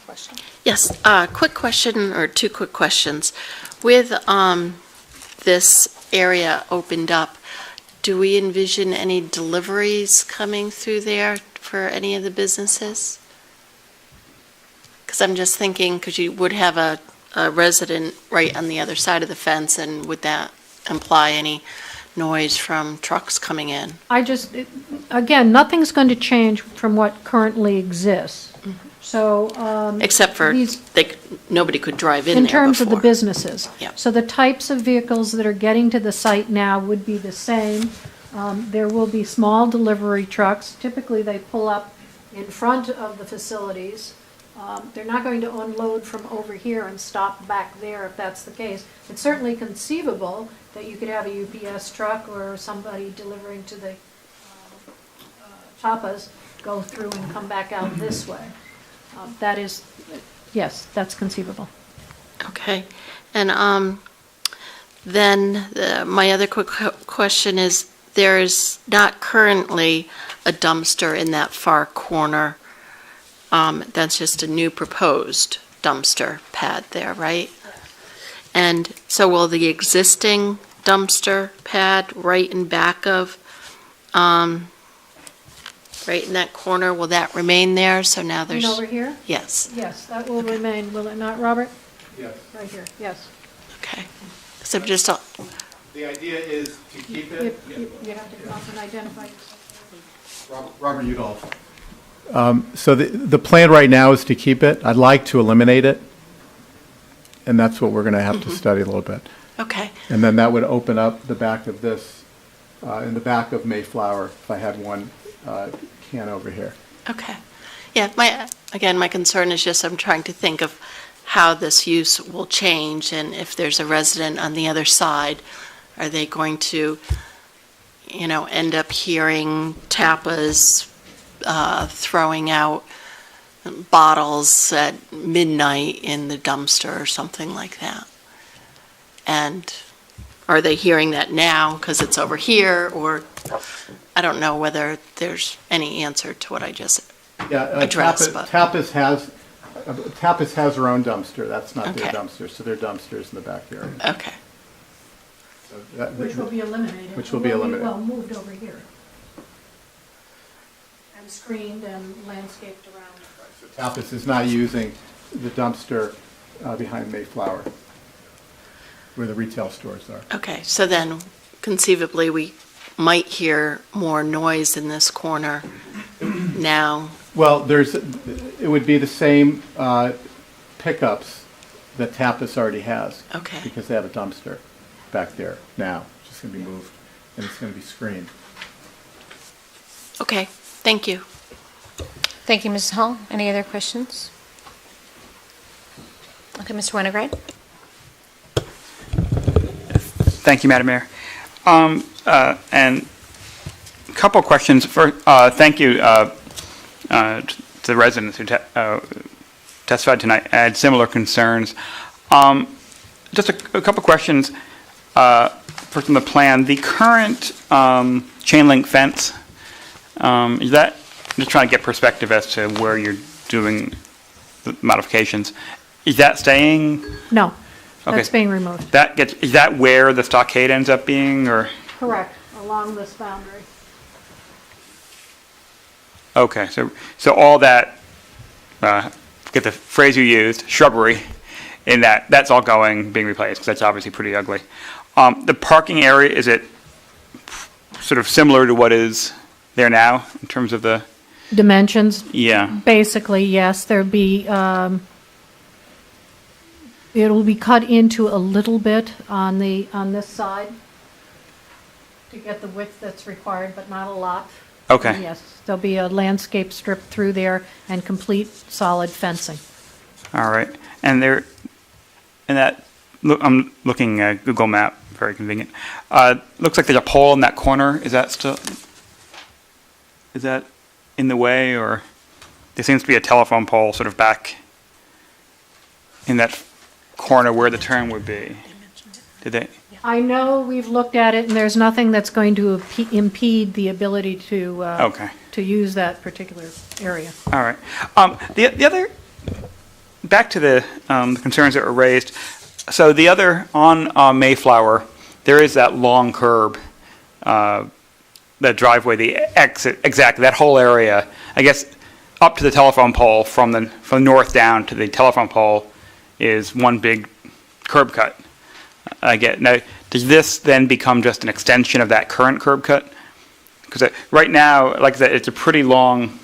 Question? Yes, quick question or two quick questions. With this area opened up, do we envision any deliveries coming through there for any of the businesses? Because I'm just thinking, because you would have a resident right on the other side of the fence, and would that imply any noise from trucks coming in? Again, nothing's going to change from what currently exists. So, except for nobody could drive in there in terms of the before. businesses. Yeah. So the types of vehicles that are getting to the site now would be the same. There will be small delivery trucks. Typically, they pull up in front of the facilities. They're not going to unload from over here and stop back there if that's the case. It's certainly conceivable that you could have a UPS truck or somebody delivering to the Tapas go through and come back out this way. That is, yes, that's conceivable. Okay. And then my other quick question is, there is not currently a dumpster in that far corner. That's just a new proposed dumpster pad there, right? And so will the existing dumpster pad right in back of, right in that corner, will that remain there? So now there's... And over here? Yes. Yes, that will remain, will it not, Robert? Yes. Right here, yes. Okay. So just... The idea is to keep it. You have to come up and identify yourself. Robert Udolf. So the plan right now is to keep it. I'd like to eliminate it, and that's what we're going to have to study a little bit. Okay. And then that would open up the back of this, in the back of Mayflower, if I had one can over here. Okay. Yeah, my concern is just I'm trying to think of how this use will change, and if there's a resident on the other side, are they going to, end up hearing tapas throwing out bottles at midnight in the dumpster or something like that? And are they hearing that now because it's over here, or I don't know whether there's any answer to what I just addressed. Tapas has their own dumpster. That's not their dumpster, so their dumpster's in the back area. Okay. So Which will be eliminated. Which will be eliminated. Well, moved over here. and screened and landscaped around. Tapas is not using the dumpster behind Mayflower, where the retail stores are. Okay, so then conceivably, we might hear more noise in this corner now. Well, it would be the same pickups that Tapas already has. Okay. Because they have a dumpster back there now. It's just going to be moved, and it's going to be screened. Okay, thank you. Thank you, Mrs. Hall. Any other questions? Okay, Mr. Winograd? Thank you, Madam Mayor. And a couple of questions. First, thank you to the residents who testified tonight. I had similar concerns. Just a couple of questions. First on the plan, the current chain link fence, is that, I'm just trying to get perspective as to where you're doing the modifications. Is that staying? No, Okay. that's being removed. Is that where the stockade ends up being, or? Correct, along this boundary. Okay, so all that, forget the phrase you used, shrubbery, in that's all being replaced, because that's obviously pretty ugly. The parking area, is it sort of similar to what is there now in terms of the? Dimensions? Yeah. Basically, yes. There'd be, it'll be cut into a little bit on this side to get the width that's required, but not a lot. Okay. And yes, there'll be a landscape strip through there and complete solid fencing. All right. And I'm looking at Google Map, very convenient. Looks like there's a pole in that corner. Is that in the way, or there seems to be a telephone pole sort of back in that corner where the turn would be? Did they? I know we've looked at it, and there's nothing that's going to impede the ability to Okay. to use that particular area. All right. The other, back to the concerns that were raised. So the other, on Mayflower, there is that long curb, that driveway, the exit, exactly, that whole area, I guess, up to the telephone pole, from the north down to the telephone pole is one big curb cut. I get. Now, does this then become just an extension of that current curb cut? Because right now, like I said, it's a pretty long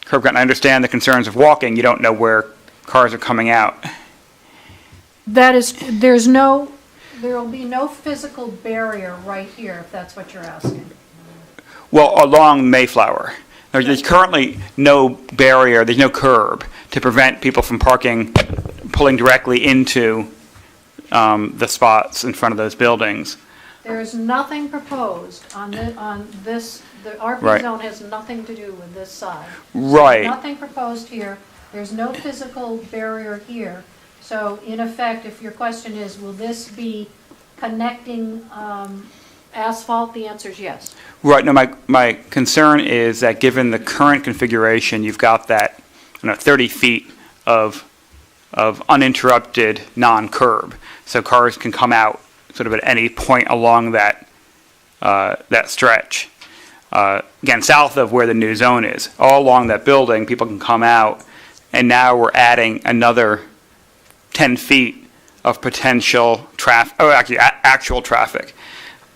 curb cut, and I understand the concerns of walking. You don't know where cars are coming out. That is, there will be no physical barrier right here, if that's what you're asking. Well, along Mayflower. There's currently no barrier, there's no curb to prevent people from pulling directly into the spots in front of those buildings. There is nothing proposed on this, the RP Right. zone has nothing to do with this side. Right. Nothing proposed here, there's no physical barrier here. So in effect, if your question is, will this be connecting asphalt, the answer is yes. Right. No, my concern is that given the current configuration, you've got that 30 feet of uninterrupted non-curb. So cars can come out sort of at any point along that stretch. Again, south of where the new zone is. All along that building, people can come out, and now we're adding another 10 feet of potential traffic, actual traffic.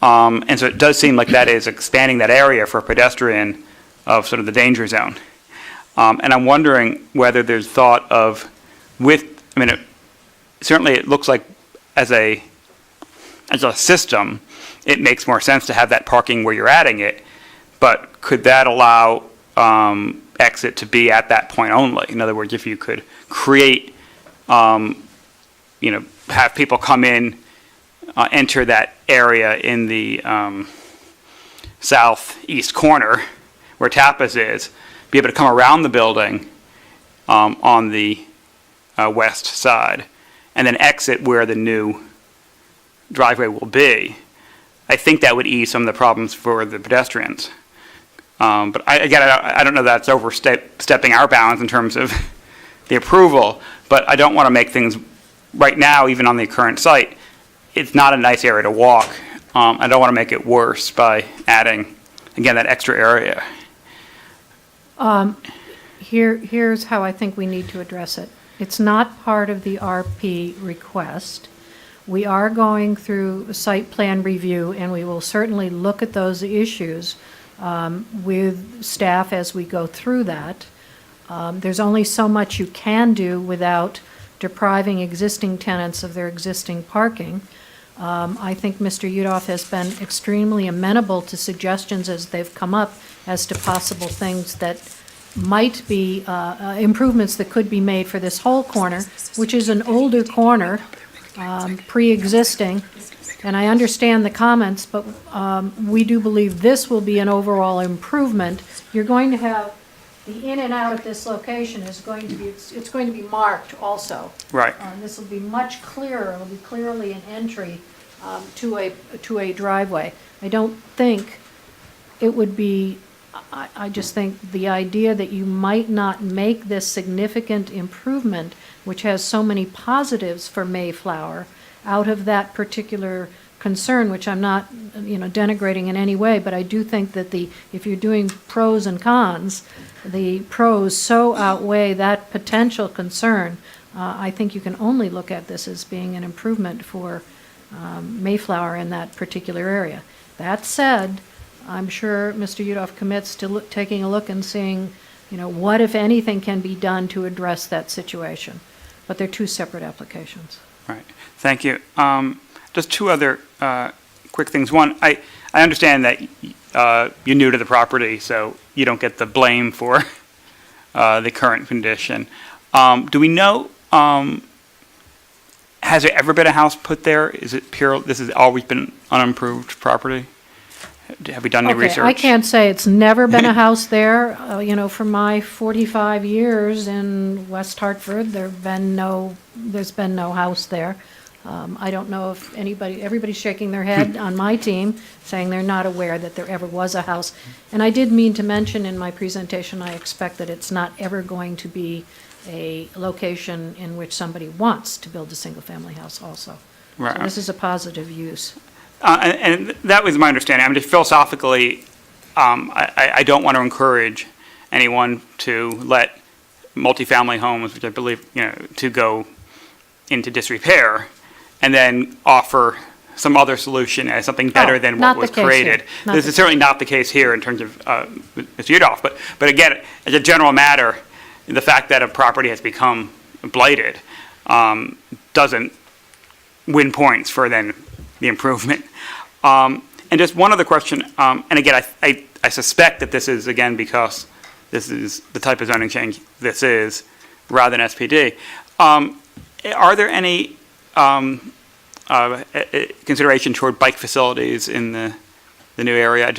And so it does seem like that is expanding that area for a pedestrian of sort of the danger zone. And I'm wondering whether there's thought of, certainly it looks like as a system, it makes more sense to have that parking where you're adding it, but could that allow exit to be at that point only? In other words, if you could create, have people come in, enter that area in the southeast corner where Tapas is, be able to come around the building on the west side, and then exit where the new driveway will be. I think that would ease some of the problems for the pedestrians. But I don't know that's overstepping our bounds in terms of the approval, but I don't want to make things, right now, even on the current site, it's not a nice area to walk. I don't want to make it worse by adding, again, that extra area. Here's how I think we need to address it. It's not part of the RP request. We are going through a site plan review, and we will certainly look at those issues with staff as we go through that. There's only so much you can do without depriving existing tenants of their existing parking. I think Mr. Udolf has been extremely amenable to suggestions as they've come up as to possible things that might be improvements that could be made for this whole corner, which is an older corner, pre-existing. And I understand the comments, but we do believe this will be an overall improvement. You're going to have the in and out at this location is going to be, it's going to be marked also. Right. This will be much clearer. It'll be clearly an entry to a driveway. I don't think it would be, I just think the idea that you might not make this significant improvement, which has so many positives for Mayflower, out of that particular concern, which I'm not, denigrating in any way, but I do think that if you're doing pros and cons, the pros so outweigh that potential concern. I think you can only look at this as being an improvement for Mayflower in that particular area. That said, I'm sure Mr. Udolf commits to taking a look and seeing, what, if anything, can be done to address that situation. But they're two separate applications. Right. Thank you. Just two other quick things. One, I understand that you're new to the property, so you don't get the blame for the current condition. Do we know, has there ever been a house put there? Is it pure, this has always been unimproved property? Have we done any research? I can't say it's never been a house there. For my 45 years in West Hartford, there's been no house there. I don't know if everybody's shaking their head on my team, saying they're not aware that there ever was a house. And I did mean to mention in my presentation, I expect that it's not ever going to be a location in which somebody wants to build a single-family house also. Right. So this is a positive use. And that was my understanding. I mean, just philosophically, I don't want to encourage anyone to let multifamily homes, which I believe, to go into disrepair, and then offer some other solution as something better than what was created. This is certainly not the case here in terms of Mr. Udolf. But again, as a general matter, the fact that a property has become blighted doesn't win points for then the improvement. And just one other question, and again, I suspect that this is, again, because this is the type of zoning change this is, rather than SPD. Are there any consideration toward bike facilities in the new area?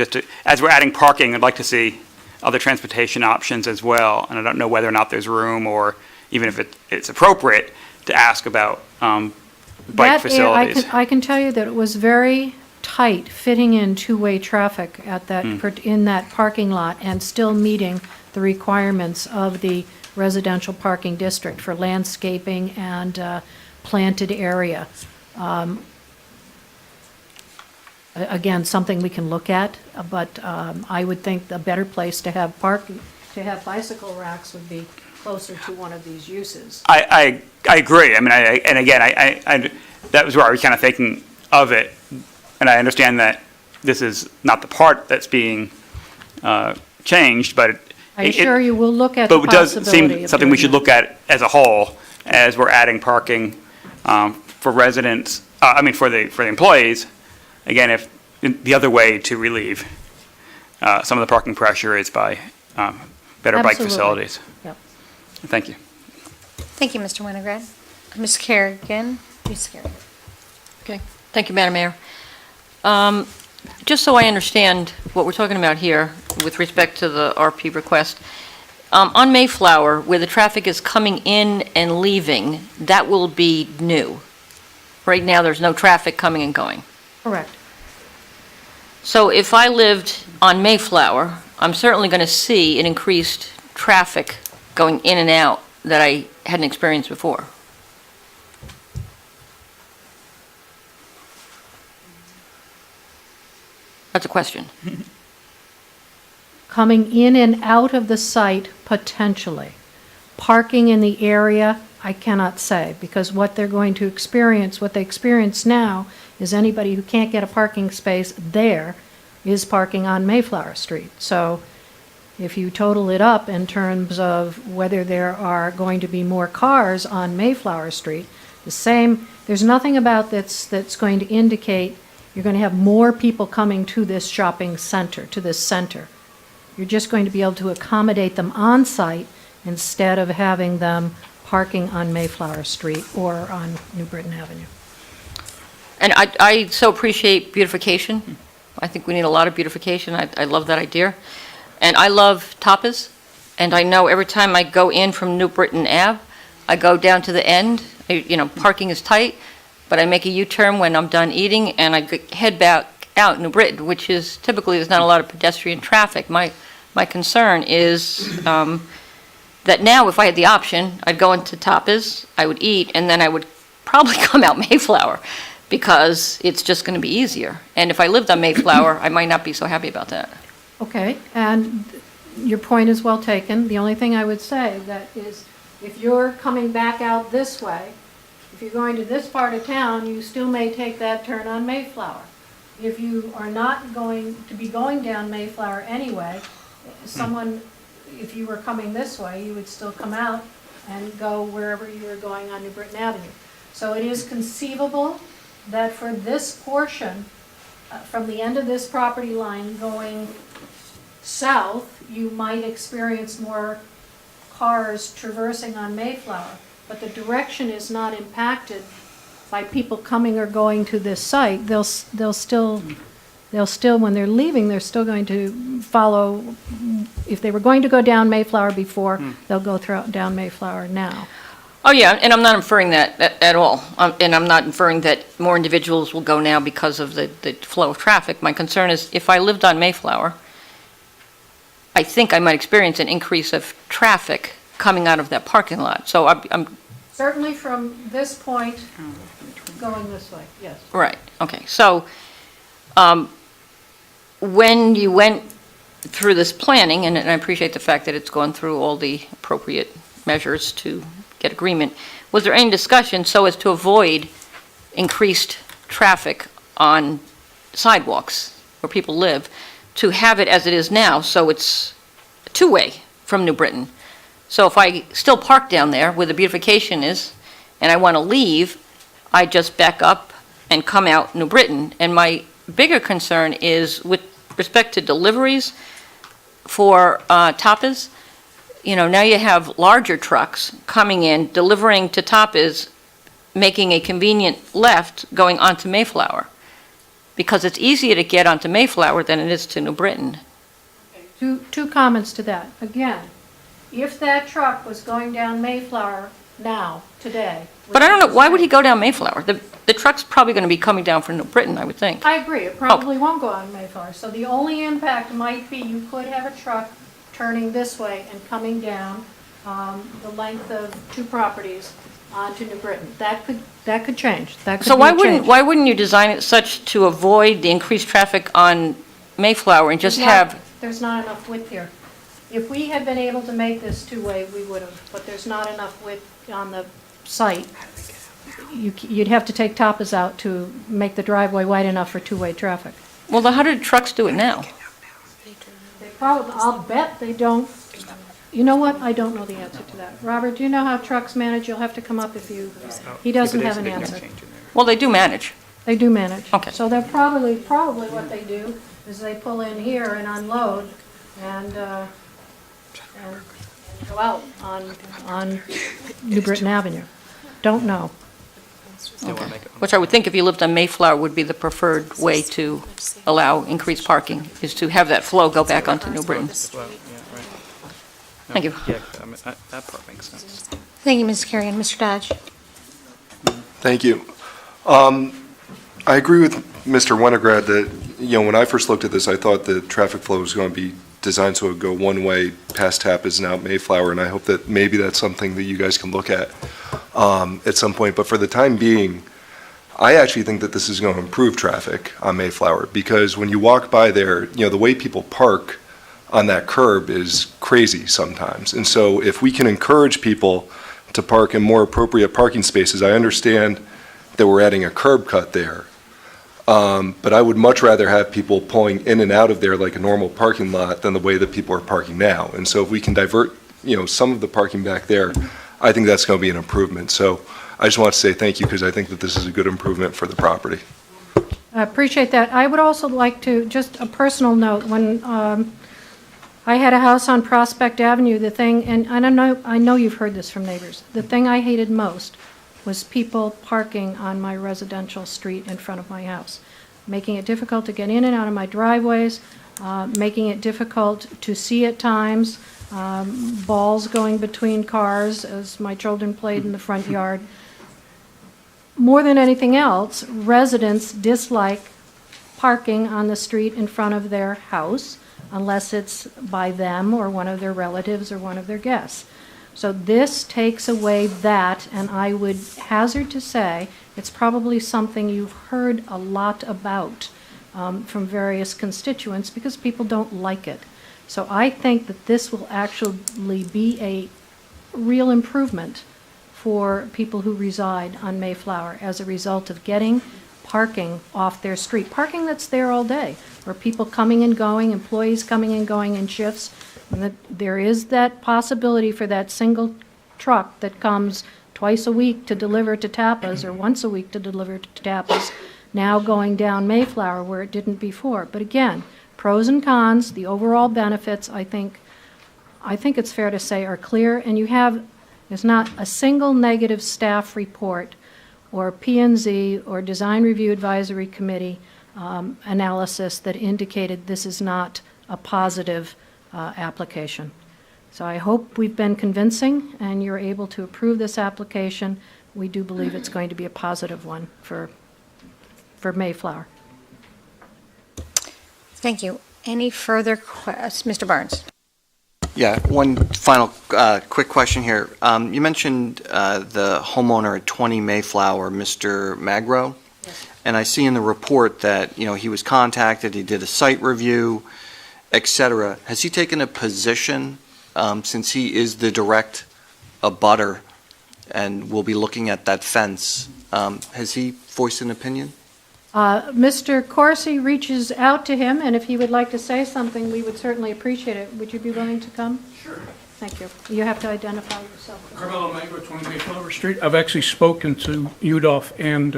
As we're adding parking, I'd like to see other transportation options as well, and I don't know whether or not there's room, or even if it's appropriate, to ask about bike facilities. I can tell you that it was very tight fitting in two-way traffic at that in that parking lot, and still meeting the requirements of the residential parking district for landscaping and planted area. Again, something we can look at, but I would think the better place to have bicycle racks would be closer to one of these uses. I agree. I mean, and again, I that was where I was kind of thinking of it, and I understand that this is not the part that's being changed, but I assure you, we'll look at the possibility. But it does seem something we should look at as a whole, as we're adding parking for residents. For the employees. Again, if the other way to relieve some of the parking pressure is by better bike facilities. Yep. Thank you. Thank you, Mr. Winograd. Ms. Kerrigan, please, Kerrigan. Okay. Thank you, Madam Mayor. Just so I understand what we're talking about here with respect to the RP request, on Mayflower, where the traffic is coming in and leaving, that will be new. Right now, there's no traffic coming and going. Correct. So if I lived on Mayflower, I'm certainly going to see an increased traffic going in and out that I hadn't experienced before. That's a question. Coming in and out of the site, potentially. Parking in the area, I cannot say, because what they're going to experience, what they experience now, is anybody who can't get a parking space there is parking on Mayflower Street. So if you total it up in terms of whether there are going to be more cars on Mayflower Street, there's nothing about that's going to indicate you're going to have more people coming to this shopping center, to this center. You're just going to be able to accommodate them on site instead of having them parking on Mayflower Street or on New Britain Avenue. And I so appreciate beautification. I think we need a lot of beautification. I love that idea. And I love tapas. And I know every time I go in from New Britain Ave, I go down to the end. Parking is tight, but I make a U-turn when I'm done eating, and I head back out New Britain, which is typically there's not a lot of pedestrian traffic. My concern is that now if I had the option, I'd go into tapas, I would eat, and then I would probably come out Mayflower, because it's just going to be easier. And if I lived on Mayflower, I might not be so happy about that. Okay, and your point is well taken. The only thing I would say that is, if you're coming back out this way, if you're going to this part of town, you still may take that turn on Mayflower. If you are not going to be going down Mayflower anyway, if you were coming this way, you would still come out and go wherever you were going on New Britain Avenue. So it is conceivable that for this portion, from the end of this property line going south, you might experience more cars traversing on Mayflower, but the direction is not impacted by people coming or going to this site. They'll still, when they're leaving, they're still going to follow. If they were going to go down Mayflower before, they'll go down Mayflower now. Oh, yeah, and I'm not inferring that at all. And I'm not inferring that more individuals will go now because of the flow of traffic. My concern is if I lived on Mayflower, I think I might experience an increase of traffic coming out of that parking lot. So I'm Certainly from this point, going this way, yes. right, okay. So when you went through this planning, and I appreciate the fact that it's gone through all the appropriate measures to get agreement, was there any discussion so as to avoid increased traffic on sidewalks where people live, to have it as it is now, so it's two-way from New Britain? So if I still park down there where the beautification is, and I want to leave, I just back up and come out New Britain. And my bigger concern is with respect to deliveries for tapas. Now you have larger trucks coming in, delivering to tapas, making a convenient left going onto Mayflower, because it's easier to get onto Mayflower than it is to New Britain. Two comments to that. Again, if that truck was going down Mayflower now, today. But I don't know, why would he go down Mayflower? The truck's probably going to be coming down from New Britain, I would think. I agree, it probably won't go on Mayflower. So the only impact might be you could have a truck turning this way and coming down the length of two properties onto New Britain. That could change. That could So be a change. why wouldn't you design it such to avoid the increased traffic on Mayflower and just There's not enough width here. If we had been able to make this two-way, we would have, but there's not enough width on the site. You'd have to take tapas out to make the driveway wide enough for two-way traffic. Well, how do trucks do it now? They probably, I'll bet they don't. You know what? I don't know the answer to that. Robert, do you know how trucks manage? You'll have to come up if you, he doesn't have an answer. Well, they do manage. They do manage. Okay. So they're probably what they do is they pull in here and unload and go out on New Britain Avenue. Don't know. Okay. Which I would think if you lived on Mayflower would be the preferred way to allow increased parking, is to have that flow go back onto New Britain. Thank you. Yeah, that part makes sense. Thank you, Ms. Carrion. Mr. Dodge? Thank you. I agree with Mr. Winograd that, when I first looked at this, I thought the traffic flow was going to be designed so it would go one way past Tapas and out Mayflower, and I hope that maybe that's something that you guys can look at some point. But for the time being, I actually think that this is going to improve traffic on Mayflower, because when you walk by there, the way people park on that curb is crazy sometimes. And so if we can encourage people to park in more appropriate parking spaces, I understand that we're adding a curb cut there. But I would much rather have people pulling in and out of there like a normal parking lot than the way that people are parking now. And so if we can divert, some of the parking back there, I think that's going to be an improvement. So I just want to say thank you because I think that this is a good improvement for the property. I appreciate that. I would also like to, just a personal note, when I had a house on Prospect Avenue, the thing, and I know you've heard this from neighbors, the thing I hated most was people parking on my residential street in front of my house, making it difficult to get in and out of my driveways, making it difficult to see at times, balls going between cars as my children played in the front yard. More than anything else, residents dislike parking on the street in front of their house unless it's by them or one of their relatives or one of their guests. So this takes away that, and I would hazard to say it's probably something you've heard a lot about from various constituents because people don't like it. So I think that this will actually be a real improvement for people who reside on Mayflower as a result of getting parking off their street, parking that's there all day, or people coming and going, employees coming and going in shifts. And there is that possibility for that single truck that comes twice a week to deliver to Tapas or once a week to deliver to Tapas, now going down Mayflower where it didn't before. But again, pros and cons, the overall benefits, I think it's fair to say are clear, and there's not a single negative staff report or P&Z or Design Review Advisory Committee analysis that indicated this is not a positive application. So I hope we've been convincing and you're able to approve this application. We do believe it's going to be a positive one for Mayflower. Thank you. Any further questions? Mr. Barnes. Yeah, one final quick question here. You mentioned the homeowner at 20 Mayflower, Mr. Magro, yes. And I see in the report that he was contacted, he did a site review, etc. Has he taken a position since he is the direct abutter and will be looking at that fence? Has he voiced an opinion? Mr. Corsi reaches out to him, and if he would like to say something, we would certainly appreciate it. Would you be willing to come? Sure. Thank you. You have to identify yourself. Carmelo Magro, 20 Mayflower Street. I've actually spoken to Udolf and,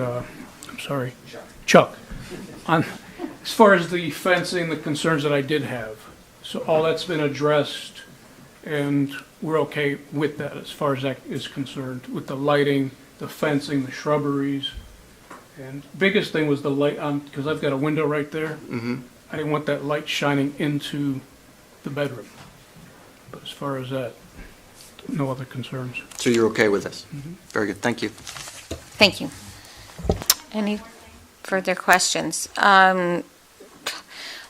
Chuck, on as far as the fencing, the concerns that I did have. So all that's been addressed, and we're okay with that as far as that is concerned, with the lighting, the fencing, the shrubberies. And biggest thing was the light, because I've got a window right there. Mm-hmm. I didn't want that light shining into the bedroom. But as far as that, no other concerns. So you're okay with this? Mm-hmm. Very good. Thank you. Thank you. Any further questions?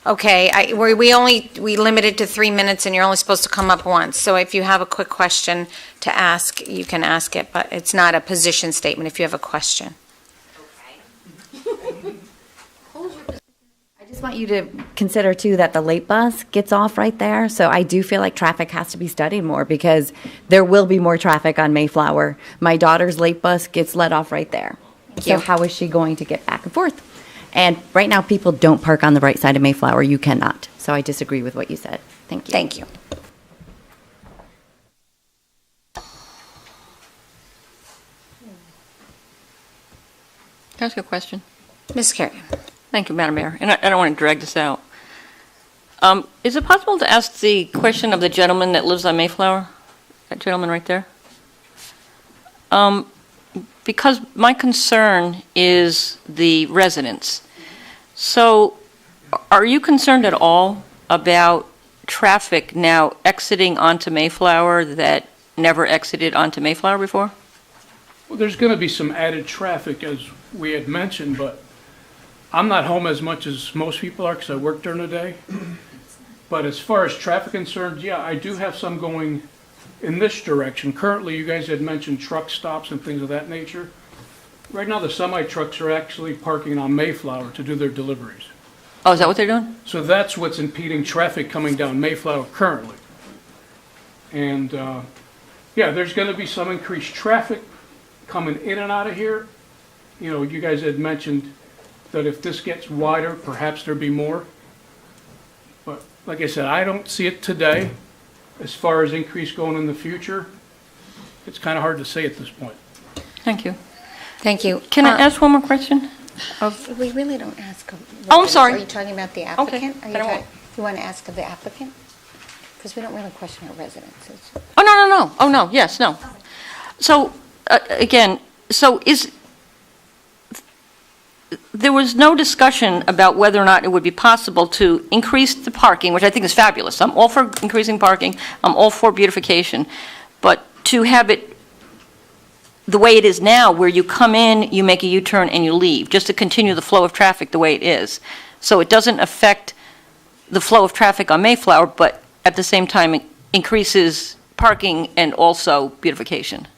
Okay, we limited to 3 minutes, and you're only supposed to come up once. So if you have a quick question to ask, you can ask it, but it's not a position statement if you have a question. I just want you to consider, too, that the late bus gets off right there. So I do feel like traffic has to be studied more because there will be more traffic on Mayflower. My daughter's late bus gets let off right there. So how is she going to get back and forth? And right now, people don't park on the right side of Mayflower. You cannot. So I disagree with what you said. Thank you. Thank you. Can I ask a question? Ms. Carey. Thank you, Madam Mayor. And I don't want to drag this out. Is it possible to ask the question of the gentleman that lives on Mayflower? That gentleman right there? Because my concern is the residents. So are you concerned at all about traffic now exiting onto Mayflower that never exited onto Mayflower before? Well, there's going to be some added traffic, as we had mentioned, but I'm not home as much as most people are because I work during the day. But as far as traffic concerns, yeah, I do have some going in this direction. Currently, you guys had mentioned truck stops and things of that nature. Right now, the semi-trucks are actually parking on Mayflower to do their deliveries. Oh, is that what they're doing? So that's what's impeding traffic coming down Mayflower currently. And, yeah, there's going to be some increased traffic coming in and out of here. You know, you guys had mentioned that if this gets wider, perhaps there'd be more. But like I said, I don't see it today. As far as increase going in the future, it's kind of hard to say at this point. Thank you. Thank you. Can I ask one more question? We really don't ask. Oh, I'm sorry. Are you talking about the Okay, applicant? Are you then I won't. you want to ask of the applicant? Because we don't really question our residents. Oh, no. Oh, no, yes, no. So, again, so there was no discussion about whether or not it would be possible to increase the parking, which I think is fabulous. I'm all for increasing parking. I'm all for beautification. But to have it the way it is now, where you come in, you make a U-turn, and you leave, just to continue the flow of traffic the way it is. So it doesn't affect the flow of traffic on Mayflower, but at the same time, it increases parking and also beautification.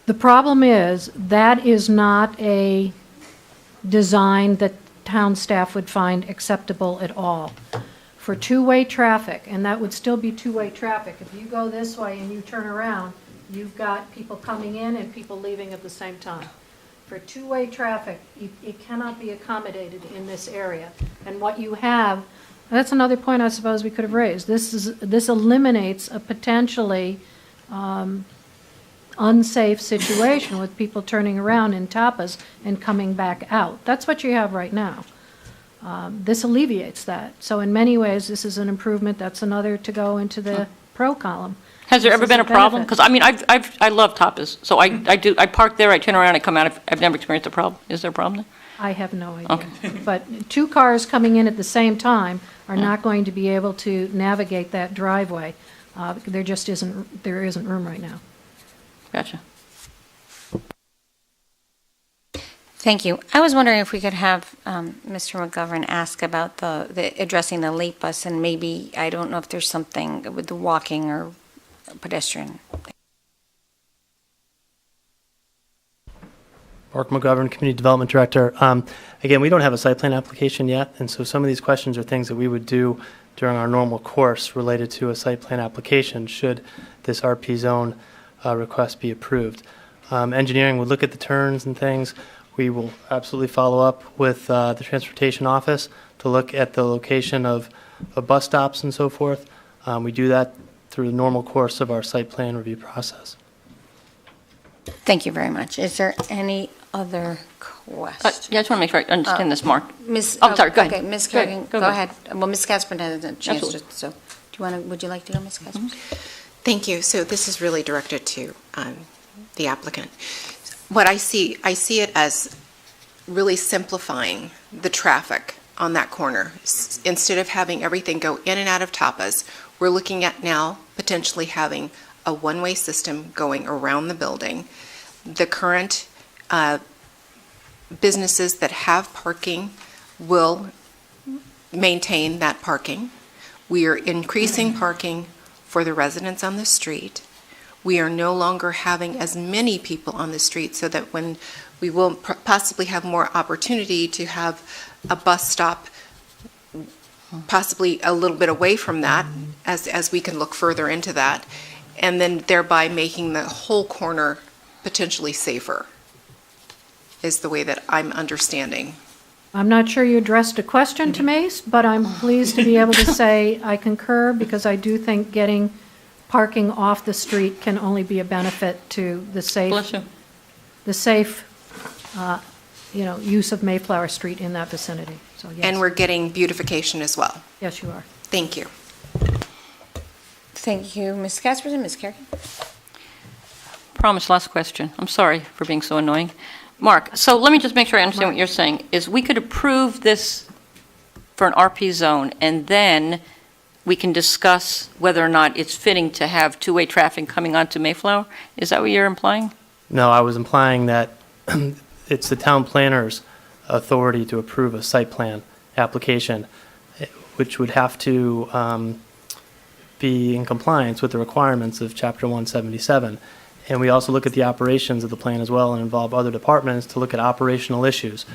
The problem is, that is not a design that town staff would find acceptable at all. For two-way traffic, and that would still be two-way traffic, if you go this way and you turn around, you've got people coming in and people leaving at the same time. For two-way traffic, it cannot be accommodated in this area. And what you have, that's another point I suppose we could have raised. This eliminates a potentially unsafe situation with people turning around in tapas and coming back out. That's what you have right now. This alleviates that. So in many ways, this is an improvement. That's another to go into the pro column. Has there ever been a problem? Because, I mean, I love tapas, so I park there, I turn around, I come out, I've never experienced a problem. Is there a problem there? I have no idea. Okay. But two cars coming in at the same time are not going to be able to navigate that driveway. There just isn't room right now. Gotcha. Thank you. I was wondering if we could have Mr. McGovern ask about the addressing the late bus, and maybe, I don't know if there's something with the walking or pedestrian. Mark McGovern, Community Development Director. Again, we don't have a site plan application yet, and so some of these questions are things that we would do during our normal course related to a site plan application should this RP zone request be approved. Engineering would look at the turns and things. We will absolutely follow up with the Transportation Office to look at the location of bus stops and so forth. We do that through the normal course of our site plan review process. Thank you very much. Is there any other questions? Yeah, I just want to make sure I understand this, Mark. Ms. Oh, sorry, go ahead. Okay, Ms. Go ahead, Kerrigan, go go ahead. ahead. Well, Ms. Casper has a chance Absolutely. to, so, would you like to go, Ms. Casper? Thank you. So this is really directed to the applicant. What I see it as really simplifying the traffic on that corner. Instead of having everything go in and out of tapas, we're looking at now potentially having a one-way system going around the building. The current businesses that have parking will maintain that parking. We are increasing parking for the residents on the street. We are no longer having as many people on the street, so that when we will possibly have more opportunity to have a bus stop possibly a little bit away from that, as we can look further into that, and then thereby making the whole corner potentially safer, is the way that I'm understanding. I'm not sure you addressed a question to me, but I'm pleased to be able to say I concur, because I do think getting parking off the street can only be a benefit to the safe, use of Mayflower Street in that vicinity. So yes. And we're getting beautification as well. Yes, you are. Thank you. Thank you, Ms. Casper and Ms. Kerrigan. Promise, last question. I'm sorry for being so annoying. Mark, so let me just make sure I understand what you're saying. Is we could approve this for an RP zone, and then we can discuss whether or not it's fitting to have two-way traffic coming onto Mayflower? Is that what you're implying? No, I was implying that it's the town planner's authority to approve a site plan application, which would have to be in compliance with the requirements of Chapter 177. And we also look at the operations of the plan as well and involve other departments to look at operational issues.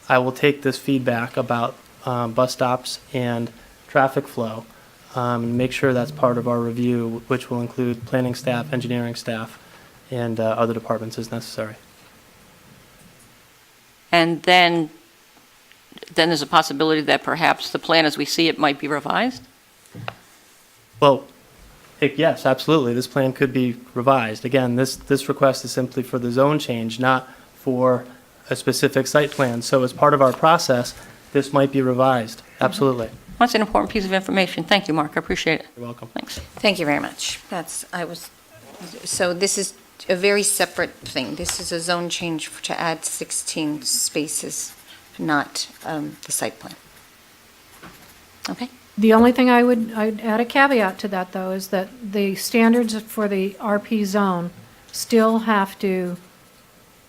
I will take this feedback about bus stops and traffic flow, and make sure that's part of our review, which will include planning staff, engineering staff, and other departments as necessary. And then there's a possibility that perhaps the plan as we see it might be revised? Well, yes, absolutely. This plan could be revised. Again, this request is simply for the zone change, not for a specific site plan. So as part of our process, this might be revised. Absolutely. That's an important piece of information. Thank you, Mark. I appreciate it. You're welcome. Thanks. Thank you very much. So this is a very separate thing. This is a zone change to add 16 spaces, not the site plan. Okay? The only thing I'd add a caveat to that, though, is that the standards for the RP zone still have to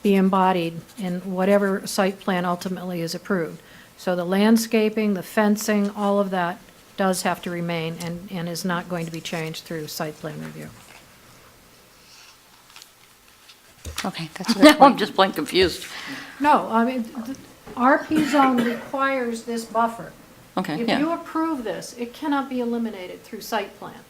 be embodied in whatever site plan ultimately is approved. So the landscaping, the fencing, all of that does have to remain and is not going to be changed through site plan review. Okay, that's Now I'm just plain confused. No, I mean, the RP zone requires this buffer. Okay, If yeah. you approve this, it cannot be eliminated through site plan.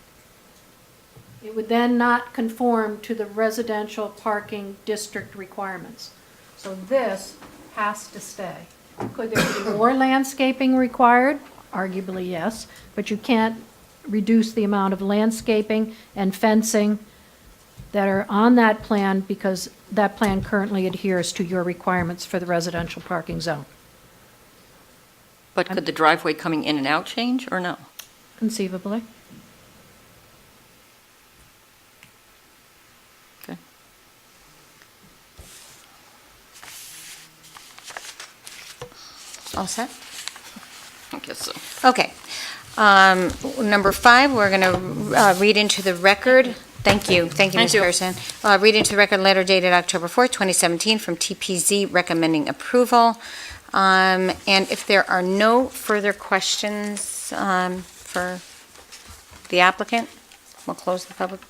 It would then not conform to the residential parking district requirements. So this has to stay. Could there be more landscaping required? Arguably, yes, but you can't reduce the amount of landscaping and fencing that are on that plan because that plan currently adheres to your requirements for the residential parking zone. But could the driveway coming in and out change, or no? Conceivably. Okay. All set? I guess so. Okay. Number 5, we're going to read into the record. Thank you, Ms. Pearson. Read into the record letter dated October 4th, 2017 from TPZ recommending approval. And if there are no further questions for the applicant, we'll close the public.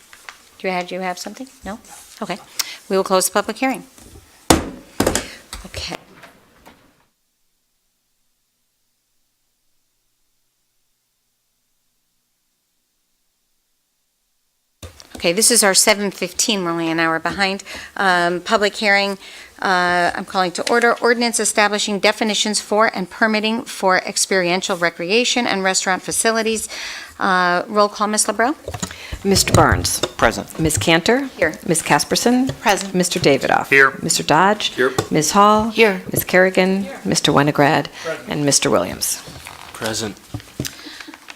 Do you have something? No? Okay. We will close the public hearing. Okay. Okay, this is our 7:15, we're only an hour behind. Public hearing, I'm calling to order. Ordinance establishing definitions for and permitting for experiential recreation and restaurant facilities. Roll call, Ms. LeBreau? Mr. Barnes. Present. Ms. Cantor. Here. Ms. Casperson. Present. Mr. Davidoff. Here. Mr. Dodge. Here. Ms. Hall. Here. Ms. Kerrigan. Mr. Winograd. And Mr. Williams. Present.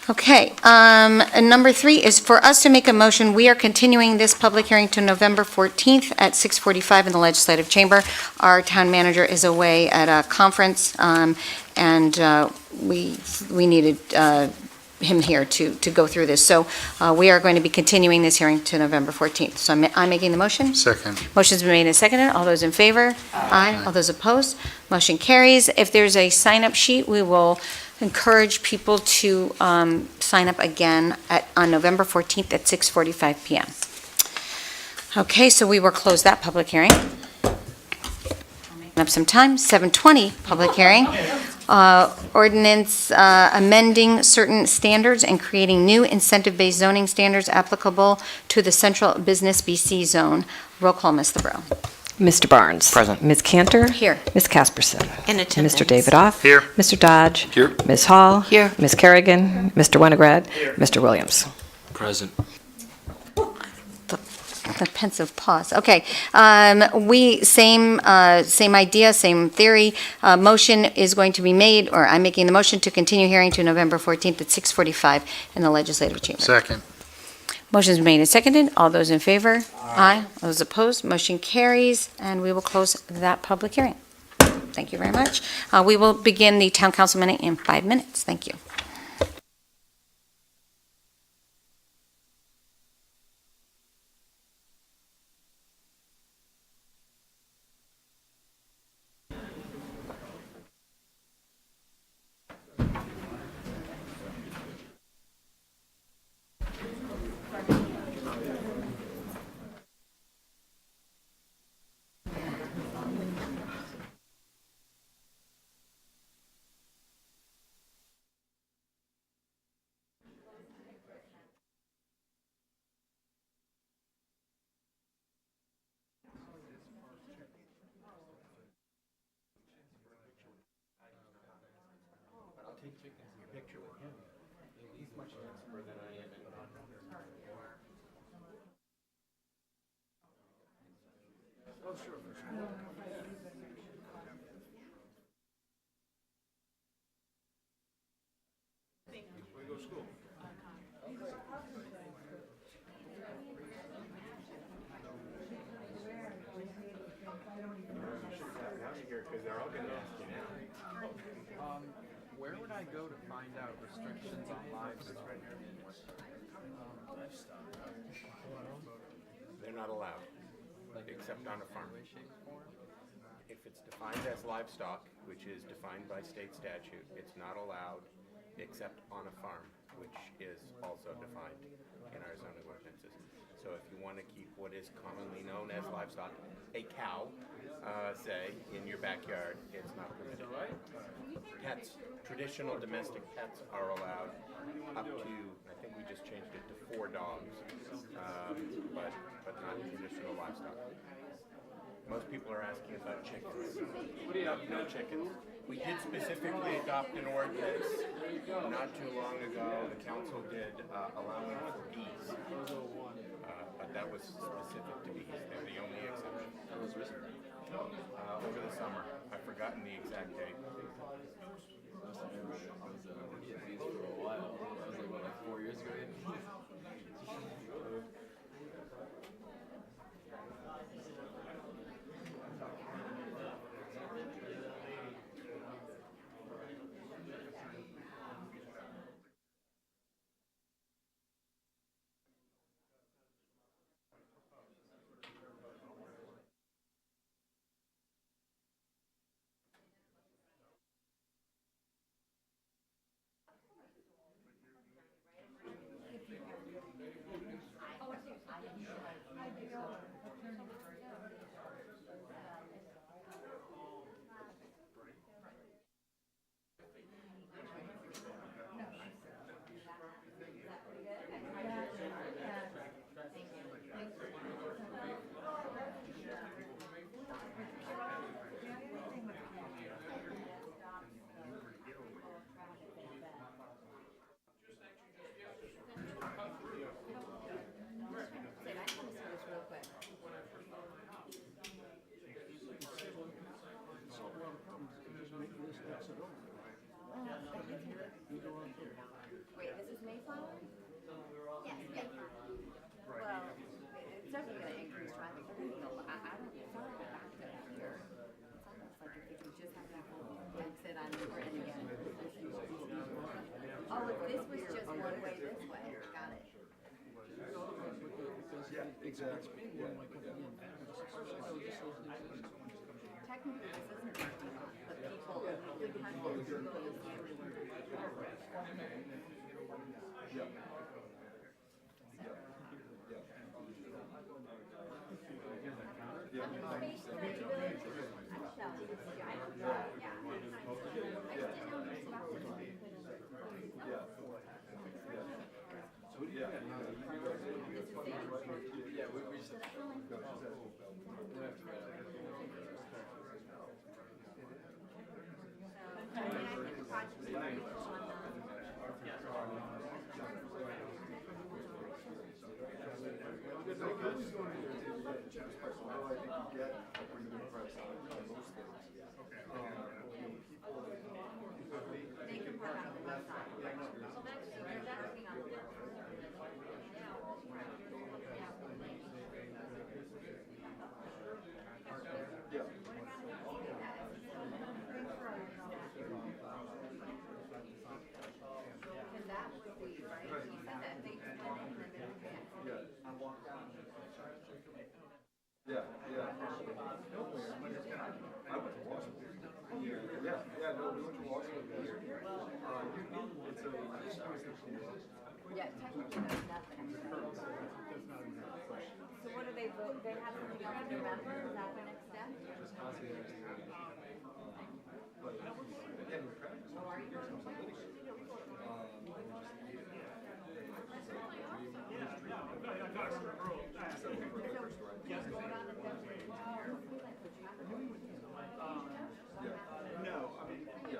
Okay, number 3 is for us to make a motion. We are continuing this public hearing to November 14th at 6:45 in the Legislative Chamber. Our town manager is away at a conference, and we needed him here to go through this. So we are going to be continuing this hearing to November 14th. So I'm making the motion. Second. Motion's been made and seconded. All those in favor? Aye. All those opposed? Motion carries. If there's a sign-up sheet, we will encourage people to sign up again on November 14th at 6:45 p.m. Okay, so we will close that public hearing. Up some time, 7:20 public hearing. Ordinance amending certain standards and creating new incentive-based zoning standards applicable to the Central Business BC Zone. Roll call, Ms. LeBreau. Mr. Barnes. Present. Ms. Cantor. Here. Ms. Casperson. In attendance. Mr. Davidoff. Here. Mr. Dodge. Here. Ms. Hall. Here. Ms. Kerrigan. Mr. Winograd. Mr. Williams. Present. The pensive pause. Okay. Same idea, same theory. Motion is going to be made, or I'm making the motion to continue hearing to November 14th at 6:45 in the Legislative Chamber. Second. Motion's made and seconded. All those in favor? Aye. All those opposed? Motion carries, and we will close that public hearing. Thank you very much. We will begin the Town Council minute in 5 minutes. Thank you. Where you go to school? Because they're all going to ask you now. Where would I go to find out restrictions on livestock? They're not allowed, except on a farm. If it's defined as livestock, which is defined by state statute, it's not allowed except on a farm, which is also defined in our zoning ordinances. So if you want to keep what is commonly known as livestock, a cow, say, in your backyard, it's not permitted. Pets, traditional domestic pets are allowed up to, I think we just changed it to 4 dogs, but not traditional livestock. Most people are asking about chickens. No chickens. We did specifically adopt an ordinance not too long ago. The council did allowing for bees, but that was specific to bees. They're the only exception. That was recently? Over the summer. I've forgotten the exact date. I was looking at bees for a while. It was like 4 years ago. Wait, this is Mayflower? Yes, Mayflower. Well, it's definitely going to increase traffic. I don't know back to here. It's almost like if you could just have people exit on over and again. Oh, if this was just one way this way, got it. Yeah, exactly. Technically, this isn't parking lot, but people could have They can park on the left side. So that's, they're working on the left because that would be, right? He said that they went in and then they Yeah. I went to Washington. Yeah, no, we went to Washington. It's yeah, technically there's nothing. So what do they vote? They have something else to remember? Is that the next step? Oh, are you going No, I mean, yeah.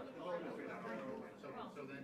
So then,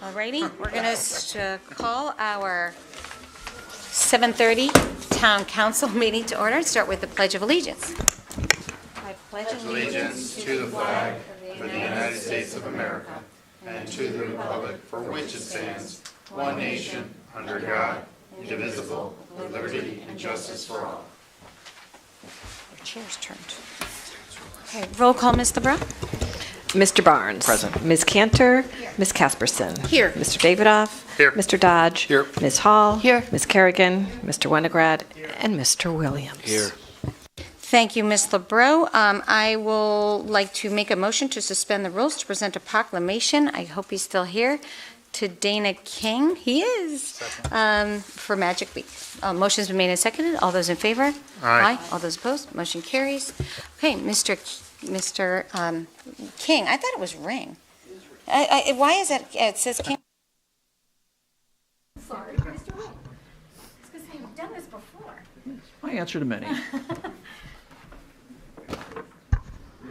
Alrighty, we're going to call our 7:30 Town Council meeting to order and start with the Pledge of Allegiance. I pledge allegiance to the flag of the United States of America and to the republic for which it stands, one nation, under God, indivisible, with liberty and justice for all. Your chair's turned. Okay, roll call, Ms. LeBrun. Mr. Barnes. Present. Ms. Cantor. Ms. Casperson. Here. Mr. Davidoff. Here. Mr. Dodge. Here. Ms. Hall. Here. Ms. Kerrigan. Mr. Winograd. And Mr. Williams. Here. Thank you, Ms. LeBreau. I will like to make a motion to suspend the rules to present a proclamation. I hope he's still here. To Dana King. He is. For Magic Week. Motion's been made and seconded. All those in favor? Aye. All those opposed? Motion carries. Okay, Mr. King. I thought it was Ring. Why is it? It says King. Sorry, Mr. Ring. It's because I've done this before. I answer to many.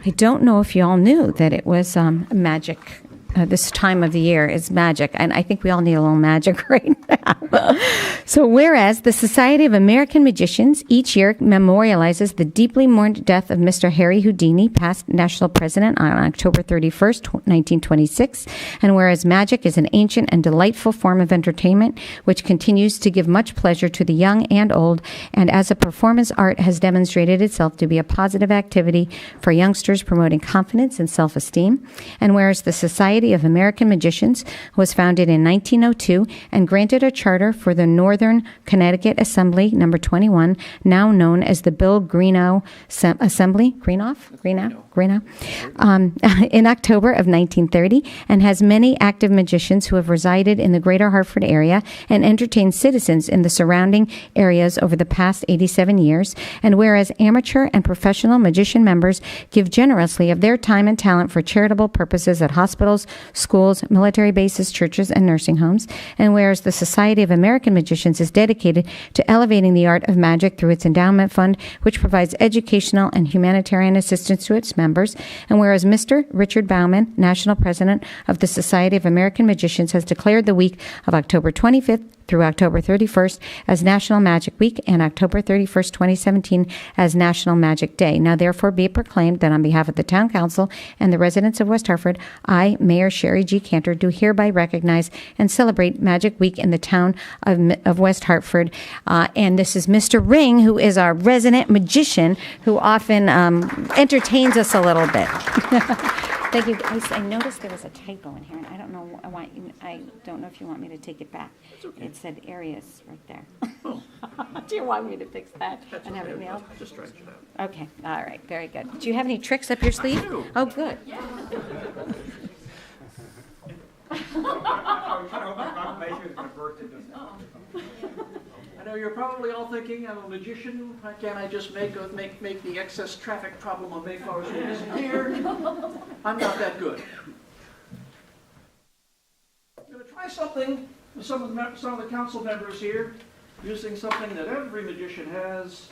I don't know if you all knew that it was magic. This time of the year is magic, and I think we all need a little magic right now. So whereas the Society of American Magicians each year memorializes the deeply mourned death of Mr. Harry Houdini, past national president, on October 31st, 1926, and whereas magic is an ancient and delightful form of entertainment which continues to give much pleasure to the young and old, and as a performance art has demonstrated itself to be a positive activity for youngsters promoting confidence and self-esteem, and whereas the Society of American Magicians was founded in 1902 and granted a charter for the Northern Connecticut Assembly, number 21, now known as the Bill Greenough Assembly, Greenough, in October of 1930, and has many active magicians who have resided in the greater Hartford area and entertained citizens in the surrounding areas over the past 87 years, and whereas amateur and professional magician members give generously of their time and talent for charitable purposes at hospitals, schools, military bases, churches, and nursing homes, and whereas the Society of American Magicians is dedicated to elevating the art of magic through its endowment fund, which provides educational and humanitarian assistance to its members, and whereas Mr. Richard Bauman, National President of the Society of American Magicians, has declared the week of October 25th through October 31st as National Magic Week and October 31st, 2017 as National Magic Day. Now therefore be it proclaimed that on behalf of the Town Council and the residents of West Hartford, I, Mayor Sherry G. Cantor, do hereby recognize and celebrate Magic Week in the town of West Hartford. And this is Mr. Ring, who is our resident magician, who often entertains us a little bit. Thank you. I noticed there was a typo in here, and I don't know. I don't know if you want me to take it back. Okay. It said areas right there. Oh. Do you want me to fix that and have it mailed? Just stretch it out. Okay. All right. Very good. Do you have any tricks up your sleeve? I do. Oh, good. Yeah. I know you're probably all thinking, I'm a magician, why can't I just make the excess traffic problem on Mayflower Street disappear? I'm not that good. I'm going to try something with some of the council members here, using something that every magician has.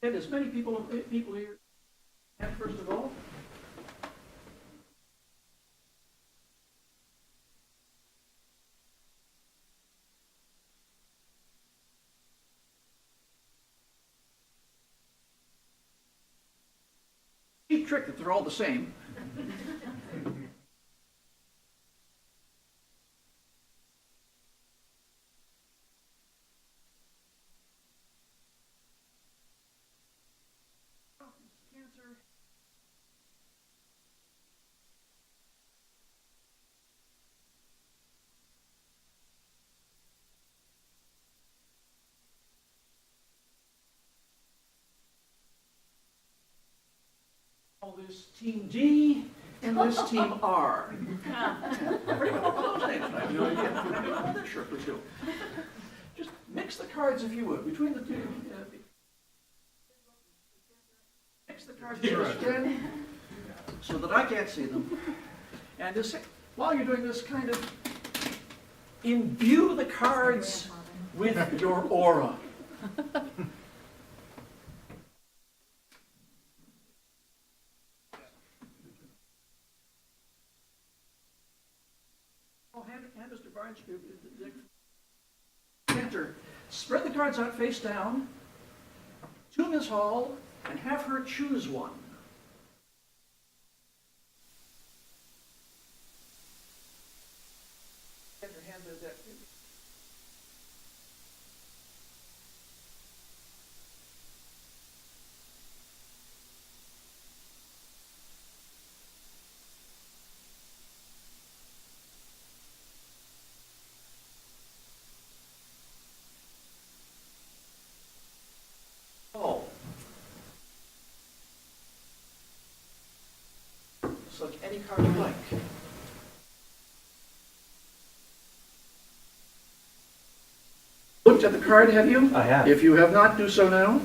And as many people here, and first of all, cheap trick that they're all the same. This Team D and this Team R. Sure, please do. Just mix the cards, if you would, between the two. Mix the cards again so that I can't see them. And just, while you're doing this, kind of imbue the cards with your aura. Hand Mr. Barnes, Cantor, spread the cards out face down to Ms. Hall and have her choose one. Hand her hand to the deck. Select any card you like. Looked at the card, have you? I have. If you have not, do so now.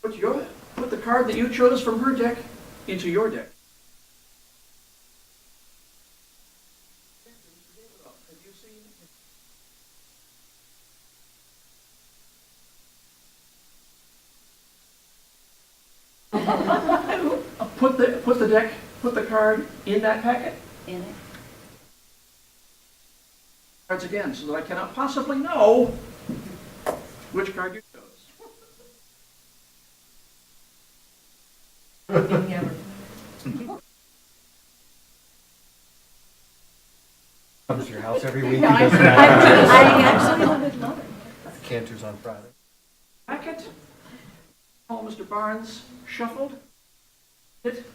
Put the card that you chose from her deck into your deck. Have you seen? the deck, put the card in that packet? In it. Cards again, so that I cannot possibly know which card you chose. Comes to your house every week. I actually would love it. Cantor's on Friday. Packet. Oh, Mr. Barnes shuffled. It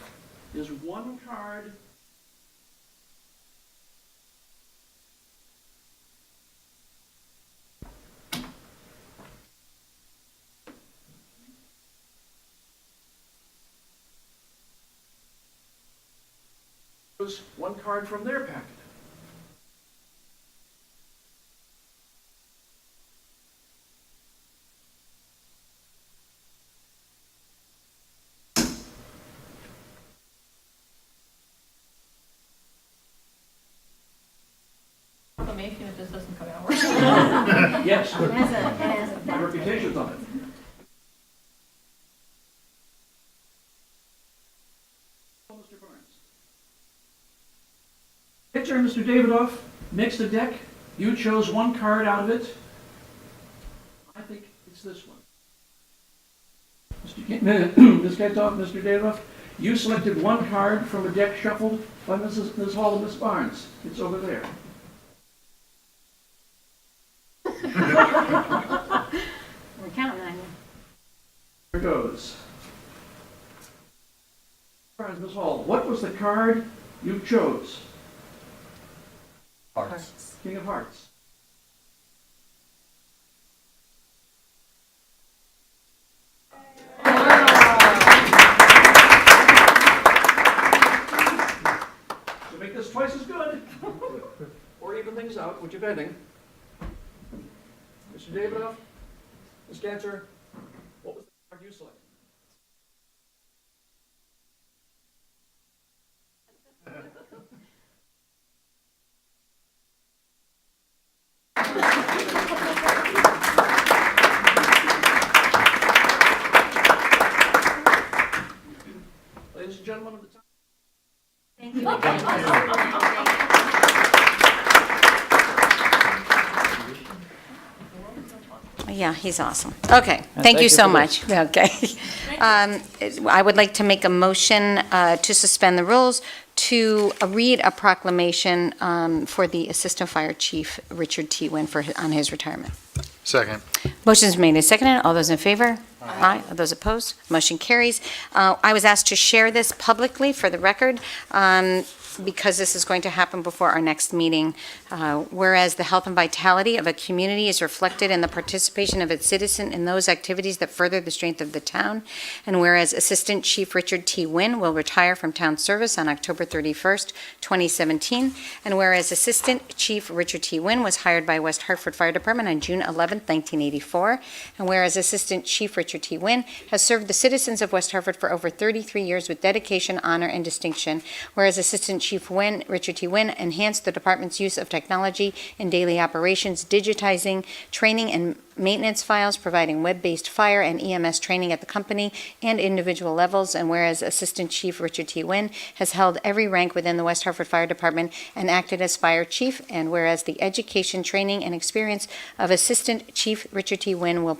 is one card. One card from their packet. Information if this doesn't come out. Yes, It has a my reputation's on it. Mr. Barnes. Picture Mr. Davidoff mixed a deck. You chose one card out of it. I think it's this one. Ms. Ketoff, Mr. Davidoff, you selected one card from a deck shuffled by Ms. Hall and Ms. Barnes. It's over there. We're counting on you. Here goes. Barnes, Ms. Hall, what was the card you chose? Hearts. King of Hearts. To make this twice as good, or even things out, which if anything. Mr. Davidoff, Ms. Cantor, what was the card you selected? Ladies and gentlemen of the time. Thank you. Yeah, he's awesome. Okay, thank you so much. Okay. I would like to make a motion to suspend the rules to read a proclamation for the Assistant Fire Chief, Richard T. Wynn, on his retirement. Second. Motion's made and seconded. All those in favor? Aye. All those opposed? Motion carries. I was asked to share this publicly for the record because this is going to happen before our next meeting. Whereas the health and vitality of a community is reflected in the participation of its citizen in those activities that further the strength of the town. And whereas Assistant Chief Richard T. Wynn will retire from town service on October 31st, 2017. And whereas Assistant Chief Richard T. Wynn was hired by West Hartford Fire Department on June 11th, 1984. And whereas Assistant Chief Richard T. Wynn has served the citizens of West Hartford for over 33 years with dedication, honor, and distinction. Whereas Assistant Chief Wynn, Richard T. Wynn, enhanced the department's use of technology in daily operations, digitizing training and maintenance files, providing web-based fire and EMS training at the company and individual levels. And whereas Assistant Chief Richard T. Wynn has held every rank within the West Hartford Fire Department and acted as fire chief. And whereas the education, training, and experience of Assistant Chief Richard T. Wynn will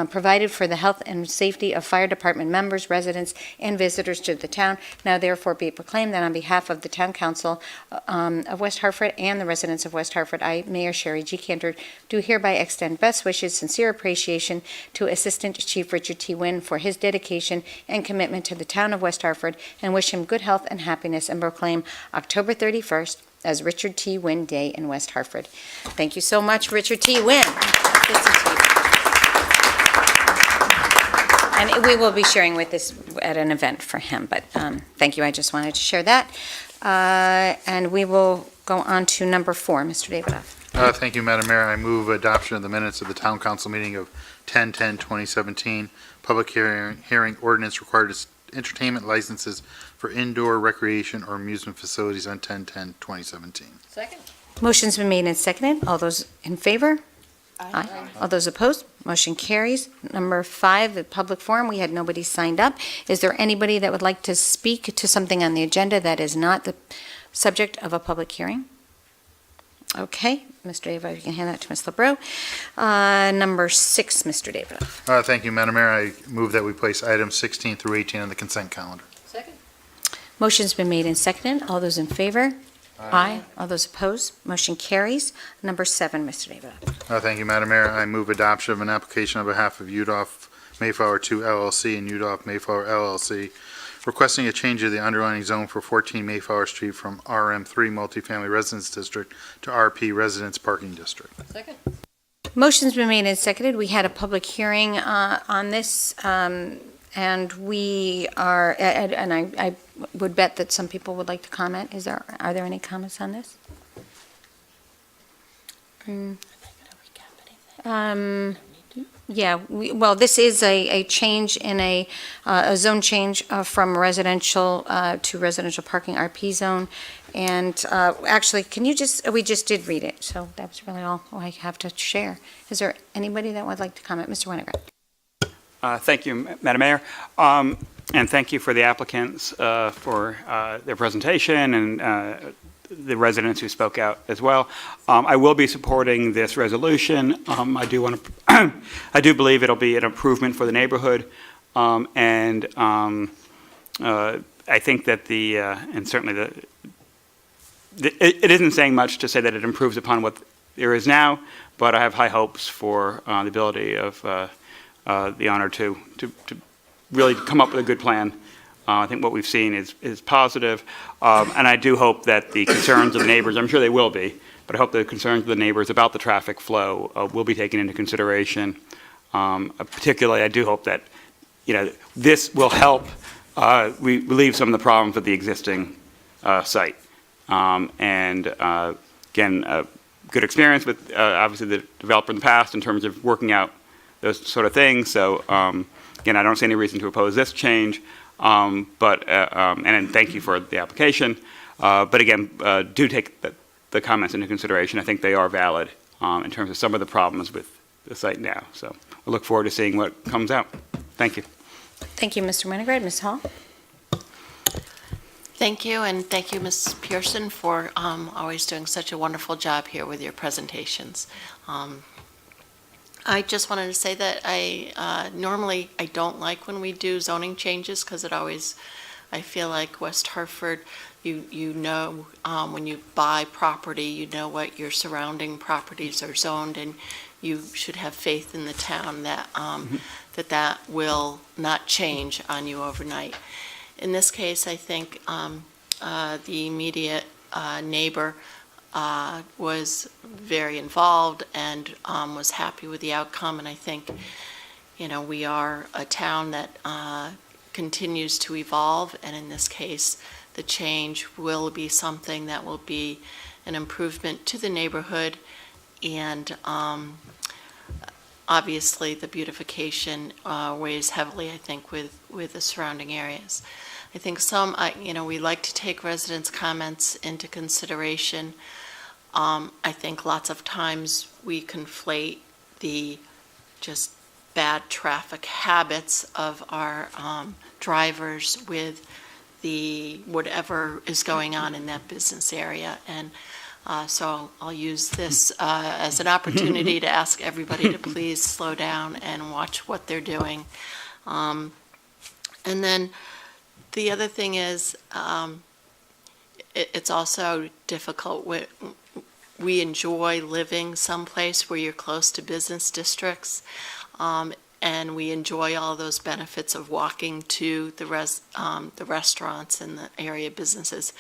provided for the health and safety of fire department members, residents, and visitors to the town. Now therefore be it proclaimed that on behalf of the Town Council of West Hartford and the residents of West Hartford, I, Mayor Sherry G. Cantor, do hereby extend best wishes, sincere appreciation to Assistant Chief Richard T. Wynn for his dedication and commitment to the town of West Hartford, and wish him good health and happiness, and proclaim October 31st as Richard T. Wynn Day in West Hartford. Thank you so much, Richard T. Wynn. Good to see you. And we will be sharing with this at an event for him, but thank you. I just wanted to share that. And we will go on to number 4, Mr. Davidoff. Thank you, Madam Mayor. I move adoption of the minutes of the Town Council meeting of 10/10/2017. Public hearing ordinance required entertainment licenses for indoor recreation or amusement facilities on 10/10/2017. Second. Motion's been made and seconded. All those in favor? Aye. All those opposed, motion carries. Number 5, the public forum, we had nobody signed up. Is there anybody that would like to speak to something on the agenda that is not the subject of a public hearing? Okay, Mr. Davidoff, you can hand that to Ms. LeBreau. Number 6, Mr. Davidoff. Thank you, Madam Mayor. I move that we place items 16 through 18 on the consent calendar. Second. Motion's been made and seconded. All those in favor? Aye. All those opposed? Motion carries. Number 7, Mr. Davidoff. Thank you, Madam Mayor. I move adoption of an application on behalf of Udolf Mayflower 2 LLC and Udolf Mayflower LLC requesting a change of the underlying zone for 14 Mayflower Street from RM3 Multifamily Residence District to RP Residence Parking District. Second. Motion's been made and seconded. We had a public hearing on this, and we are, and I would bet that some people would like to comment. Are there any comments on this? Yeah, well, this is a change in a zone change from residential to residential parking RP zone. And actually, we just did read it, so that's really all I have to share. Is there anybody that would like to comment? Mr. Winograd. Thank you, Madam Mayor. And thank you for the applicants for their presentation and the residents who spoke out as well. I will be supporting this resolution. I do believe it'll be an improvement for the neighborhood. And I think that and certainly it isn't saying much to say that it improves upon what there is now, but I have high hopes for the ability of the owner to really come up with a good plan. I think what we've seen is positive, and I do hope that the concerns of the neighbors, I'm sure they will be, but I hope the concerns of the neighbors about the traffic flow will be taken into consideration. Particularly, I do hope that this will help relieve some of the problems of the existing site. And again, good experience with obviously the developer in the past in terms of working out those sort of things. So again, I don't see any reason to oppose this change. And thank you for the application. But again, do take the comments into consideration. I think they are valid in terms of some of the problems with the site now. So I look forward to seeing what comes out. Thank you. Thank you, Mr. Winograd. Ms. Hall? Thank you, and thank you, Ms. Pearson, for always doing such a wonderful job here with your presentations. I just wanted to say that normally I don't like when we do zoning changes because I feel like West Hartford, you know when you buy property, you know what your surrounding properties are zoned, and you should have faith in the town that that will not change on you overnight. In this case, I think the immediate neighbor was very involved and was happy with the outcome. And I think, we are a town that continues to evolve. And in this case, the change will be something that will be an improvement to the neighborhood. And obviously, the beautification weighs heavily, I think, with the surrounding areas. I think we like to take residents' comments into consideration. I think lots of times we conflate the just bad traffic habits of our drivers with the whatever is going on in that business area. And so I'll use this as an opportunity to ask everybody to please slow down and watch what they're doing. And then the other thing is, it's also difficult. We enjoy living someplace where you're close to business districts, and we enjoy all those benefits of walking to the restaurants and the area businesses.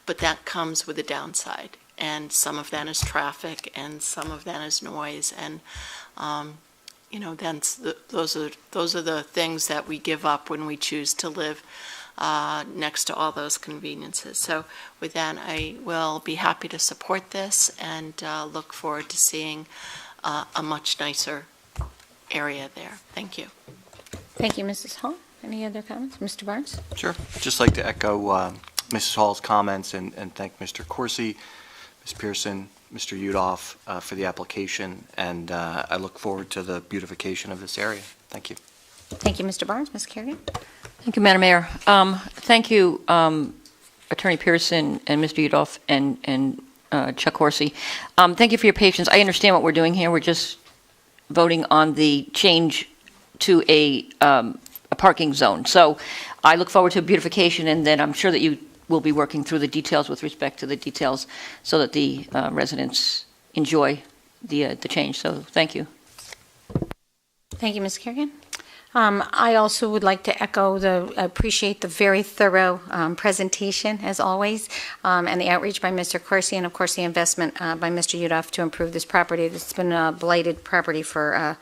But that comes with a downside, and some of that is traffic, and some of that is noise, and then those are the things that we give up when we choose to live next to all those conveniences. So with that, I will be happy to support this and look forward to seeing a much nicer area there. Thank you. Thank you, Mrs. Hall. Any other comments? Mr. Barnes? Sure. Just like to echo Mrs. Hall's comments and thank Mr. Corsi, Ms. Pearson, Mr. Udolf for the application, and I look forward to the beautification of this area. Thank you. Thank you, Mr. Barnes. Ms. Kerrigan? Thank you, Madam Mayor. Thank you, Attorney Pearson and Mr. Udolf and Chuck Horsey. Thank you for your patience. I understand what we're doing here. We're just voting on the change to a parking zone. So I look forward to beautification, and then I'm sure that you will be working through the details with respect to the details so that the residents enjoy the change. So thank you. Thank you, Ms. Kerrigan. I also would like to appreciate the very thorough presentation, as always, and the outreach by Mr. Corsi, and of course the investment by Mr. Udolf to improve this property. It's been a blighted property for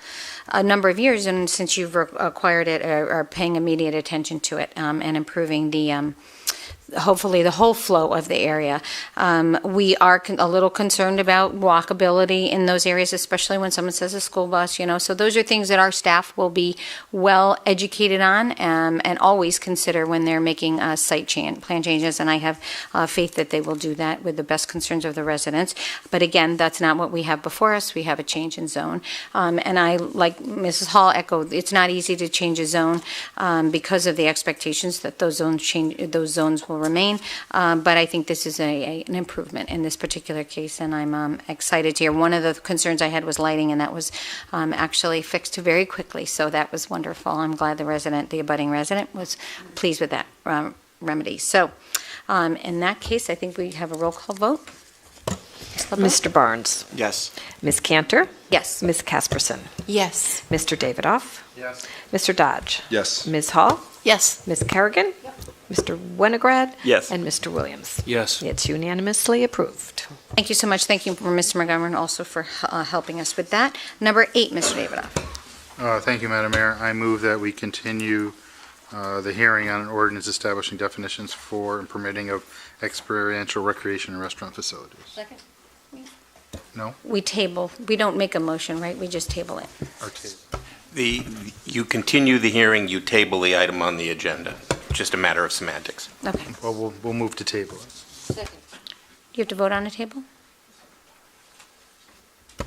a number of years, and since you've acquired it, are paying immediate attention to it and improving the hopefully the whole flow of the area. We are a little concerned about walkability in those areas, especially when someone says a school bus, so those are things that our staff will be well educated on and always consider when they're making site plan changes, and I have faith that they will do that with the best concerns of the residents. But again, that's not what we have before us. We have a change in zone. And I, like Mrs. Hall echoed, it's not easy to change a zone because of the expectations that those zones will remain, but I think this is an improvement in this particular case, and I'm excited to hear. One of the concerns I had was lighting, and that was actually fixed very quickly, so that was wonderful. I'm glad the abutting resident was pleased with that remedy. So in that case, I think we have a roll call vote. Mr. Barnes? Yes. Ms. Cantor? Yes. Ms. Casperson? Yes. Mr. Davidoff? Yes. Mr. Dodge? Yes. Ms. Hall? Yes. Ms. Kerrigan? Mr. Winograd? Yes. And Mr. Williams? Yes. It's unanimously approved. Thank you so much. Thank you for Mr. McGovern also for helping us with that. Number 8, Mr. Davidoff. Thank you, Madam Mayor. I move that we continue the hearing on an ordinance establishing definitions for and permitting of experiential recreation and restaurant facilities. Second. No? We don't make a motion, right? We just table it. Or table. You continue the hearing, you table the item on the agenda. Just a matter of semantics. Okay. Well, we'll move to table it. Second. You have to vote on a table?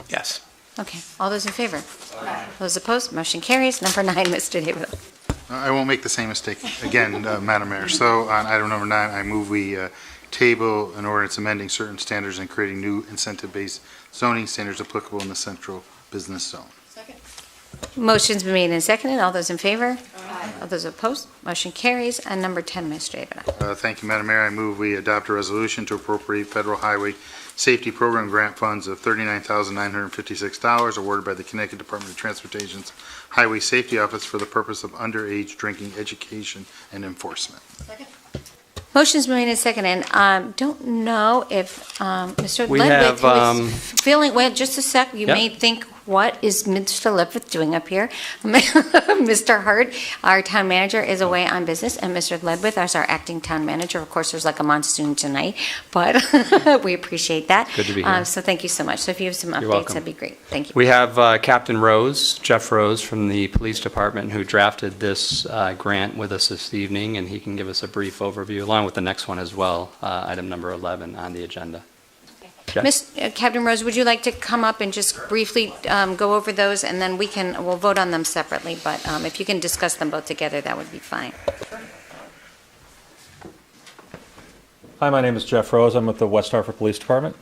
Yes. Okay. All those in favor? Aye. Those opposed? Motion carries. Number 9, Mr. Davidoff. I won't make the same mistake again, Madam Mayor. So on item number 9, I move we table an ordinance amending certain standards and creating new incentive-based zoning standards applicable in the central business zone. Motion's been made and seconded. All those in favor? Aye. All those opposed? Motion carries. And number 10, Mr. Davidoff. Thank you, Madam Mayor. I move we adopt a resolution to appropriate federal highway safety program grant funds of $39,956 awarded by the Connecticut Department of Transportation's Highway Safety Office for the purpose of underage drinking education and enforcement. Motion's been made and seconded. Don't know if Mr. We Ledwith, have, who is feeling, well, just a sec, you Yep. may think, what is Mr. Ledwith doing up here? Mr. Hart, our town manager, is away on business, and Mr. Ledwith, as our acting town manager, of course, there's like a monsoon tonight, but we appreciate that. Good to be here. So thank you so much. So if you have some You're updates, welcome. that'd be great. Thank you. We have Captain Rose, Jeff Rose from the Police Department, who drafted this grant with us this evening, and he can give us a brief overview, along with the next one as well, item number 11 on the agenda. Jeff? Captain Rose, would you like to come up and just briefly go over those, and then we'll vote on them separately, but if you can discuss them both together, that would be fine. Hi, my name is Jeff Rose. I'm with the West Hartford Police Department.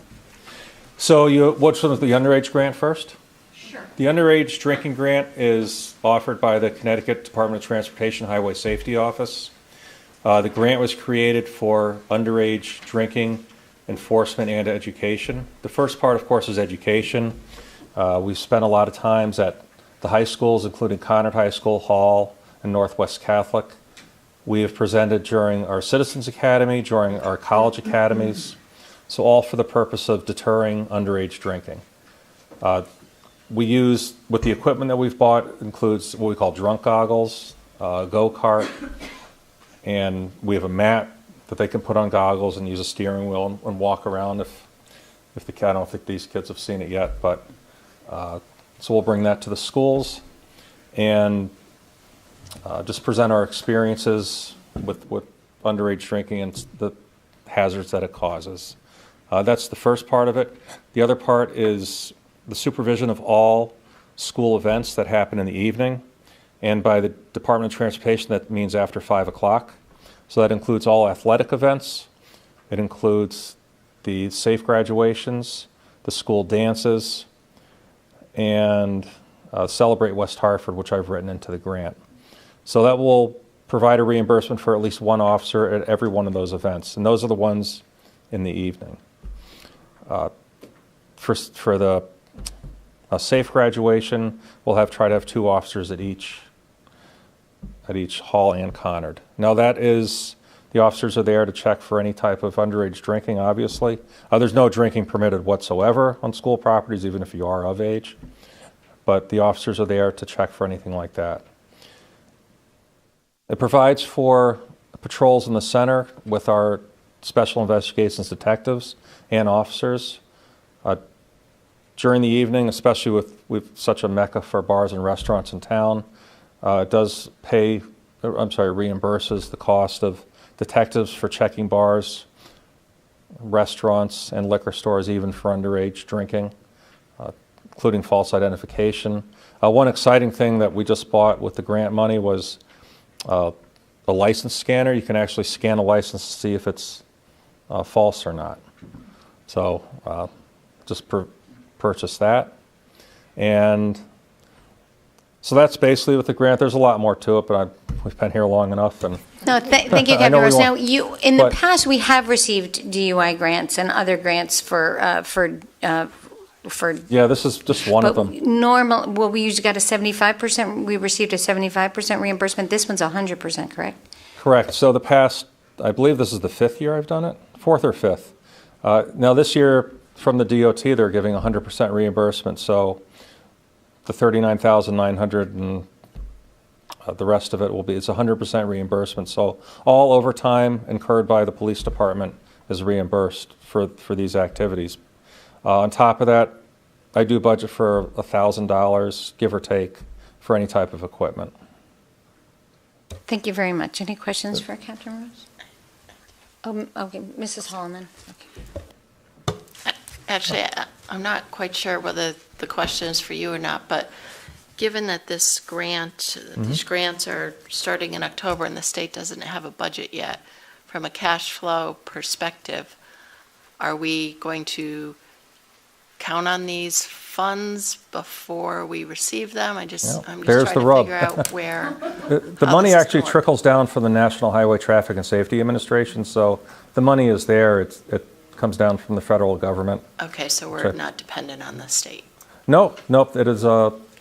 So what's the underage grant first? Sure. The underage drinking grant is offered by the Connecticut Department of Transportation Highway Safety Office. The grant was created for underage drinking, enforcement, and education. The first part, of course, is education. We've spent a lot of times at the high schools, including Conard High School, Hall, and Northwest Catholic. We have presented during our Citizens Academy, during our college academies, so all for the purpose of deterring underage drinking. We use, with the equipment that we've bought, includes what we call drunk goggles, go-kart, and we have a mat that they can put on goggles and use a steering wheel and walk around if I don't think these kids have seen it yet, but so we'll bring that to the schools and just present our experiences with underage drinking and the hazards that it causes. That's the first part of it. The other part is the supervision of all school events that happen in the evening. And by the Department of Transportation, that means after 5 o'clock. So that includes all athletic events. It includes the safe graduations, the school dances, and Celebrate West Hartford, which I've written into the grant. So that will provide a reimbursement for at least one officer at every one of those events. And those are the ones in the evening. For the safe graduation, we'll try to have 2 officers at each hall and Conard. Now that is, the officers are there to check for any type of underage drinking, obviously. There's no drinking permitted whatsoever on school properties, even if you are of age. But the officers are there to check for anything like that. It provides for patrols in the center with our special investigations detectives and officers. During the evening, especially with such a mecca for bars and restaurants in town, it does reimburses the cost of detectives for checking bars, restaurants, and liquor stores, even for underage drinking, including false identification. One exciting thing that we just bought with the grant money was a license scanner. You can actually scan a license to see if it's false or not. So just purchase that. And so that's basically with the grant. There's a lot more to it, but we've been here long enough. And No, thank you, Captain Rose. Now, in the past, we have received DUI grants and other grants for yeah, this is just one of them. We usually got a 75%, we received a 75% reimbursement. This one's 100%, correct? Correct. So the past, I believe this is the 5th year I've done it, 4th or 5th. Now this year, from the DOT, they're giving 100% reimbursement. So the $39,900 and the rest of it it's 100% reimbursement. So all overtime incurred by the police department is reimbursed for these activities. On top of that, I do budget for $1,000, give or take, for any type of equipment. Thank you very much. Any questions for Captain Rose? Okay, Mrs. Holloman. Okay. Actually, I'm not quite sure whether the question is for you or not, but given that these grants are starting in October and the state doesn't have a budget yet, from a cash flow perspective, are we going to count on these funds before we receive them? I'm just trying to figure out where. The money actually trickles down from the National Highway Traffic and Safety Administration, so the money is there. It comes down from the federal government. Okay, so we're not dependent on the state. Nope.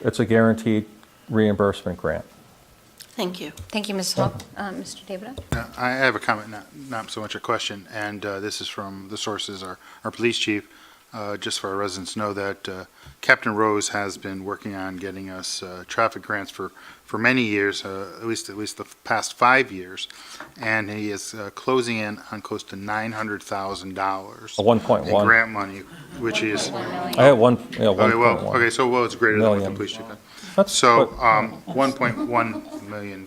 It's a guaranteed reimbursement grant. Thank you. Thank you, Ms. Hall. Mr. David? I have a comment, not so much a question, and this is from the sources, our police chief. Just for our residents to know that Captain Rose has been working on getting us traffic grants for many years, at least the past 5 years, and he is closing in on close to $900,000 1.1 in grant money, which is I have one. Yeah, 1.1. okay, so it's greater than what the police chief had. So $1.1 million.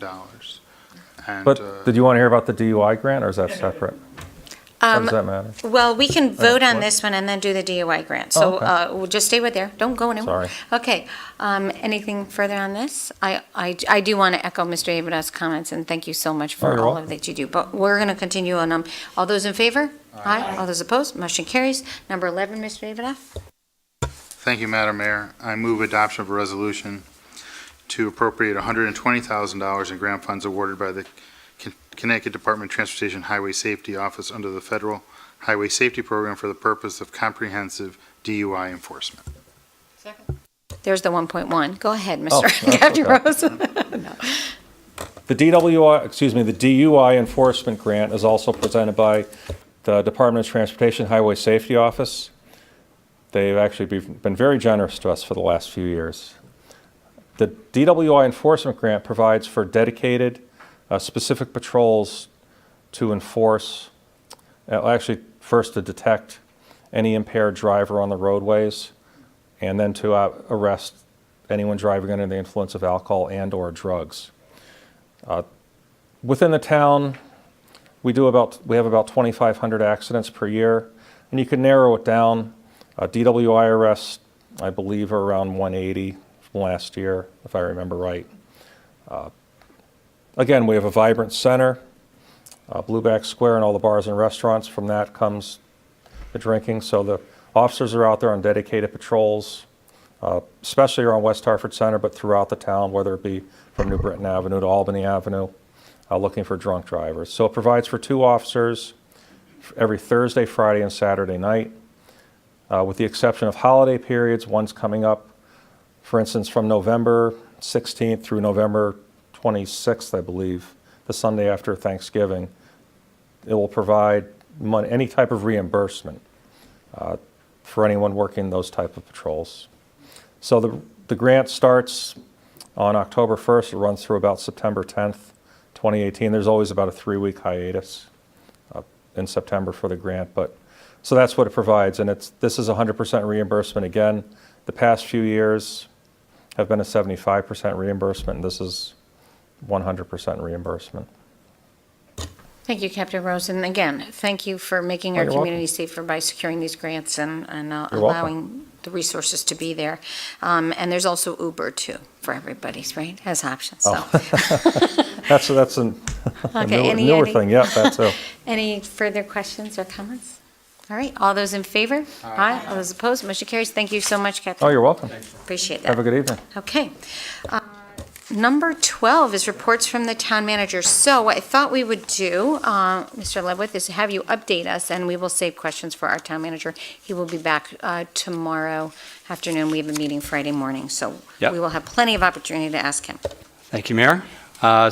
And, but did you want to hear about the DUI grant, or is that separate? How does that matter? Well, we can vote on this one and then do the DUI grant. So we'll just stay with there. Don't go anywhere. Sorry. Okay. Anything further on this? I do want to echo Mr. Avida's comments, and thank you so much for all of that you do. But we're going to continue on. All those in favor? Aye. All those opposed? Motion carries. Number 11, Mr. Avida. Thank you, Madam Mayor. I move adoption of a resolution to appropriate $120,000 in grant funds awarded by the Connecticut Department of Transportation Highway Safety Office under the Federal Highway Safety Program for the purpose of comprehensive DUI enforcement. Second. There's the 1.1. Go ahead, Mr. Captain Rose. No. The DUI enforcement grant is also presented by the Department of Transportation Highway Safety Office. They've actually been very generous to us for the last few years. The DWI enforcement grant provides for dedicated specific patrols to enforce, actually first to detect any impaired driver on the roadways, and then to arrest anyone driving under the influence of alcohol and or drugs. Within the town, we have about 2,500 accidents per year. And you can narrow it down. DWIRS, I believe, are around 180 from last year, if I remember right. Again, we have a vibrant center, Blueback Square, and all the bars and restaurants. From that comes the drinking. So the officers are out there on dedicated patrols, especially around West Hartford Center, but throughout the town, whether it be from New Britain Avenue to Albany Avenue, looking for drunk drivers. So it provides for 2 officers every Thursday, Friday, and Saturday night. With the exception of holiday periods, one's coming up, for instance, from November 16th through November 26th, I believe, the Sunday after Thanksgiving. It will provide any type of reimbursement for anyone working those type of patrols. So the grant starts on October 1st. It runs through about September 10th, 2018. There's always about a 3-week hiatus in September for the grant, but so that's what it provides, and this is 100% reimbursement. Again, the past few years have been a 75% reimbursement, and this is 100% reimbursement. Thank you, Captain Rose. And again, thank you for making our you're community welcome. safer by securing these grants and You're allowing welcome. the resources to be there. And there's also Uber too for everybody's, right, as options. So. That's a Okay, newer thing. Yeah, that's a. Any further questions or comments? All right, all those in favor? Aye. All those opposed? Motion carries. Thank you so much, Captain. Oh, you're welcome. Appreciate that. Have a good evening. Okay. Number 12 is reports from the town manager. So what I thought we would do, Mr. Ledwith, is have you update us, and we will save questions for our town manager. He will be back tomorrow afternoon. We have a meeting Friday morning, so Yep. we will have plenty of opportunity to ask him. Thank you, Mayor.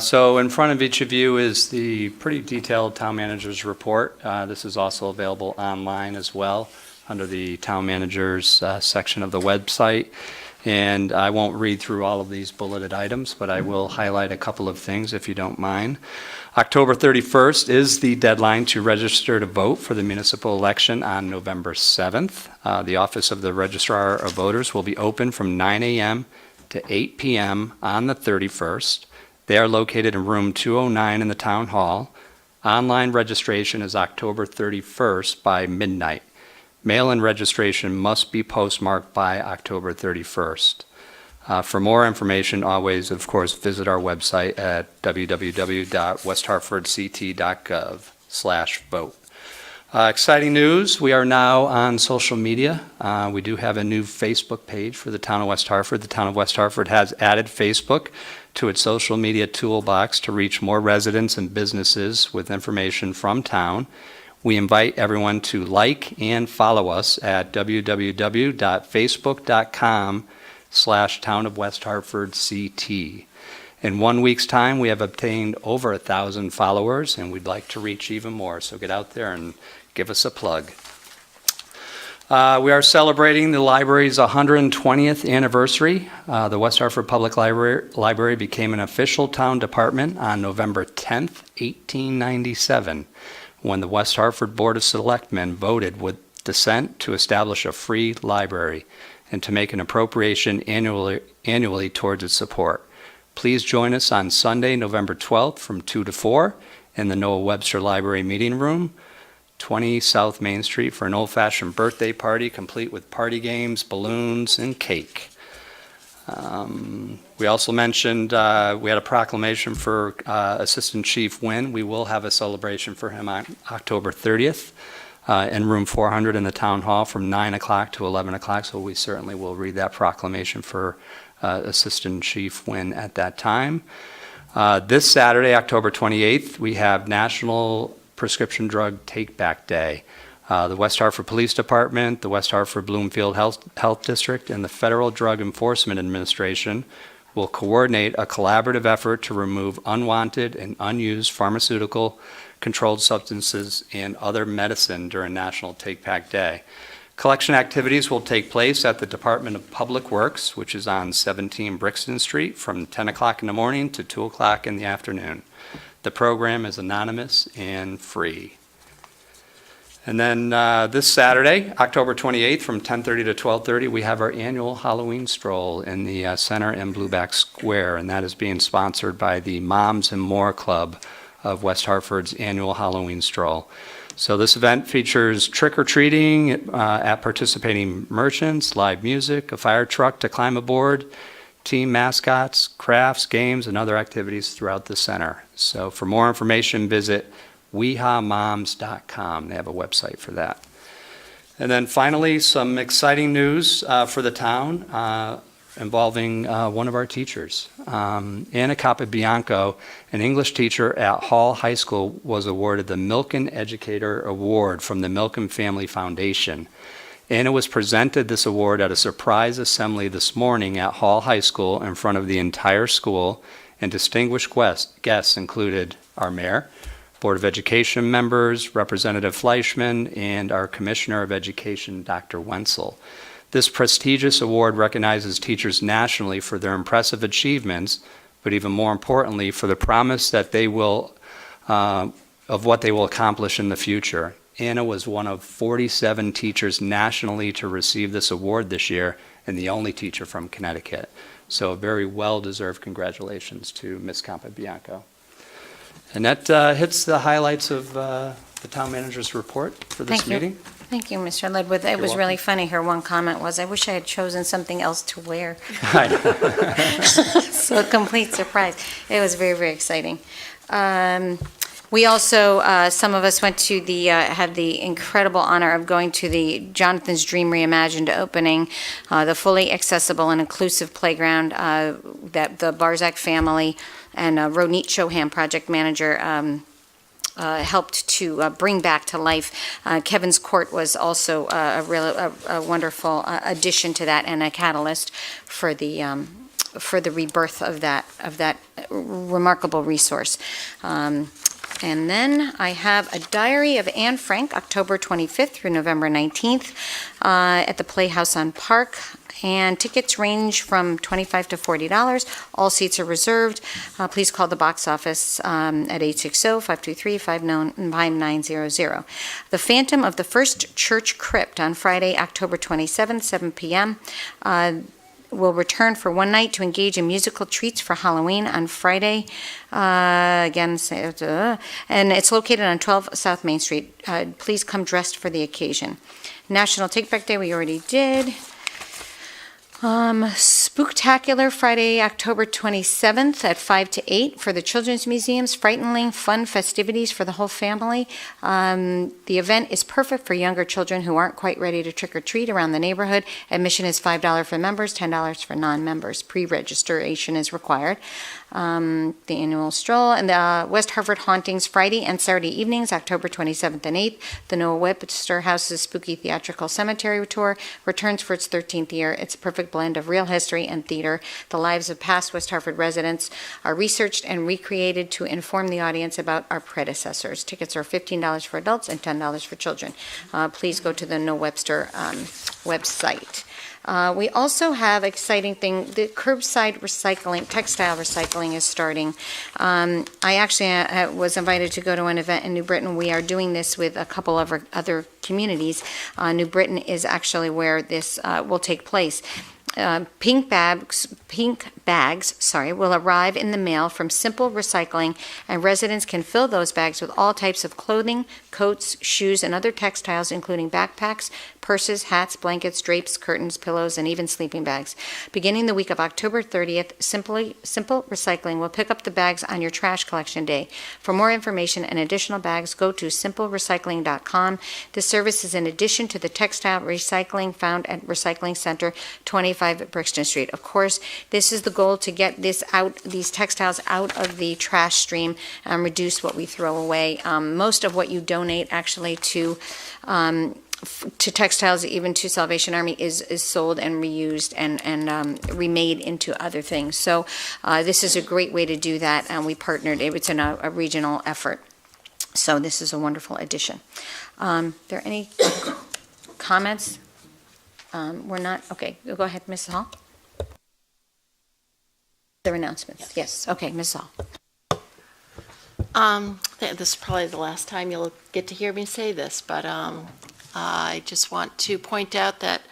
So in front of each of you is the pretty detailed town manager's report. This is also available online as well under the town manager's section of the website. And I won't read through all of these bulleted items, but I will highlight a couple of things if you don't mind. October 31st is the deadline to register to vote for the municipal election on November 7th. The Office of the Registrar of Voters will be open from 9 a.m. to 8 p.m. on the 31st. They are located in room 209 in the town hall. Online registration is October 31st by midnight. Mail-in registration must be postmarked by October 31st. For more information, always, of course, visit our website at www.westhartfordct.gov/vote. Exciting news, we are now on social media. We do have a new Facebook page for the town of West Hartford. The town of West Hartford has added Facebook to its social media toolbox to reach more residents and businesses with information from town. We invite everyone to like and follow us at www.facebook.com/Town of West Hartford CT. In 1 week's time, we have obtained over 1,000 followers, and we'd like to reach even more. So get out there and give us a plug. We are celebrating the library's 120th anniversary. The West Hartford Public Library became an official town department on November 10th, 1897. When the West Hartford Board of Selectmen voted with dissent to establish a free library and to make an appropriation annually towards its support. Please join us on Sunday, November 12th from 2 to 4 in the Noah Webster Library Meeting Room, 20 South Main Street for an old-fashioned birthday party complete with party games, balloons, and cake. We also mentioned we had a proclamation for Assistant Chief Wynn. We will have a celebration for him on October 30th in room 400 in the Town Hall from 9 o'clock to 11 o'clock, so we certainly will read that proclamation for Assistant Chief Wynn at that time. This Saturday, October 28th, we have National Prescription Drug Take Back Day. The West Hartford Police Department, the West Hartford Bloomfield Health District, and the Federal Drug Enforcement Administration will coordinate a collaborative effort to remove unwanted and unused pharmaceutical, controlled substances, and other medicine during National Take Back Day. Collection activities will take place at the Department of Public Works, which is on 17 Brixton Street, from 10 o'clock in the morning to 2 o'clock in the afternoon. The program is anonymous and free. And then this Saturday, October 28th, from 10:30 to 12:30, we have our annual Halloween stroll in the center in Blueback Square, and that is being sponsored by the Moms and More Club of West Hartford's annual Halloween stroll. So this event features trick-or-treating at participating merchants, live music, a fire truck to climb aboard, team mascots, crafts, games, and other activities throughout the center. So for more information, visit wehamoms.com. They have a website for that. And then finally, some exciting news for the town involving one of our teachers. Anna Capabianco, an English teacher at Hall High School, was awarded the Milken Educator Award from the Milken Family Foundation. Anna was presented this award at a surprise assembly this morning at Hall High School in front of the entire school, and distinguished guests included our mayor, Board of Education members, Representative Fleischman, and our Commissioner of Education, Dr. Wenzel. This prestigious award recognizes teachers nationally for their impressive achievements, but even more importantly, for the promise that they will, of what they will accomplish in the future. Anna was one of 47 teachers nationally to receive this award this year, and the only teacher from Connecticut. So a very well-deserved congratulations to Ms. Capabianco. And that hits the highlights of the town manager's report for this meeting. Thank you, Mr. Ledwith. It was really funny. Her one comment was, I wish I had chosen something else to wear. I know. So a complete surprise. It was very, very exciting. We also, some of us went to had the incredible honor of going to the Jonathan's Dream Reimagined opening, the fully accessible and inclusive playground that the Barzak family and Ronit Shoham, project manager, helped to bring back to life. Kevin's Court was also a wonderful addition to that and a catalyst for the rebirth of that remarkable resource. And then I have a diary of Anne Frank, October 25th through November 19th, at the Playhouse on Park. And tickets range from $25 to $40. All seats are reserved. Please call the box office at 860-523-5900. The Phantom of the First Church Crypt on Friday, October 27th, 7 p.m. Will return for one night to engage in musical treats for Halloween on Friday. And it's located on 12 South Main Street. Please come dressed for the occasion. National Take Back Day, we already did. Spooktacular Friday, October 27th at 5 to 8 for the Children's Museums. Frightening, fun festivities for the whole family. The event is perfect for younger children who aren't quite ready to trick or treat around the neighborhood. Admission is $5 for members, $10 for non-members. Pre-registration is required. The annual stroll and the West Hartford Hauntings Friday and Saturday evenings, October 27th and 8th. The Noah Webster House's Spooky Theatrical Cemetery Tour returns for its 13th year. It's a perfect blend of real history and theater. The lives of past West Hartford residents are researched and recreated to inform the audience about our predecessors. Tickets are $15 for adults and $10 for children. Please go to the Noah Webster website. We also have exciting thing, the curbside recycling, textile recycling is starting. I actually was invited to go to an event in New Britain. We are doing this with a couple of other communities. New Britain is actually where this will take place. Pink bags, will arrive in the mail from Simple Recycling, and residents can fill those bags with all types of clothing, coats, shoes, and other textiles, including backpacks, purses, hats, blankets, drapes, curtains, pillows, and even sleeping bags. Beginning the week of October 30th, Simple Recycling will pick up the bags on your trash collection day. For more information and additional bags, go to simplerecycling.com. This service is in addition to the textile recycling found at Recycling Center 25 at Brixton Street. Of course, this is the goal, to get this out, these textiles out of the trash stream and reduce what we throw away. Most of what you donate actually to textiles, even to Salvation Army, is sold and reused and remade into other things. So this is a great way to do that, and we partnered. It's in a regional effort. So this is a wonderful addition. There any comments? We're not, okay, go ahead, Ms. Hall. Their announcements, yes. Okay, Ms. Hall. This is probably the last time you'll get to hear me say this, but I just want to point out that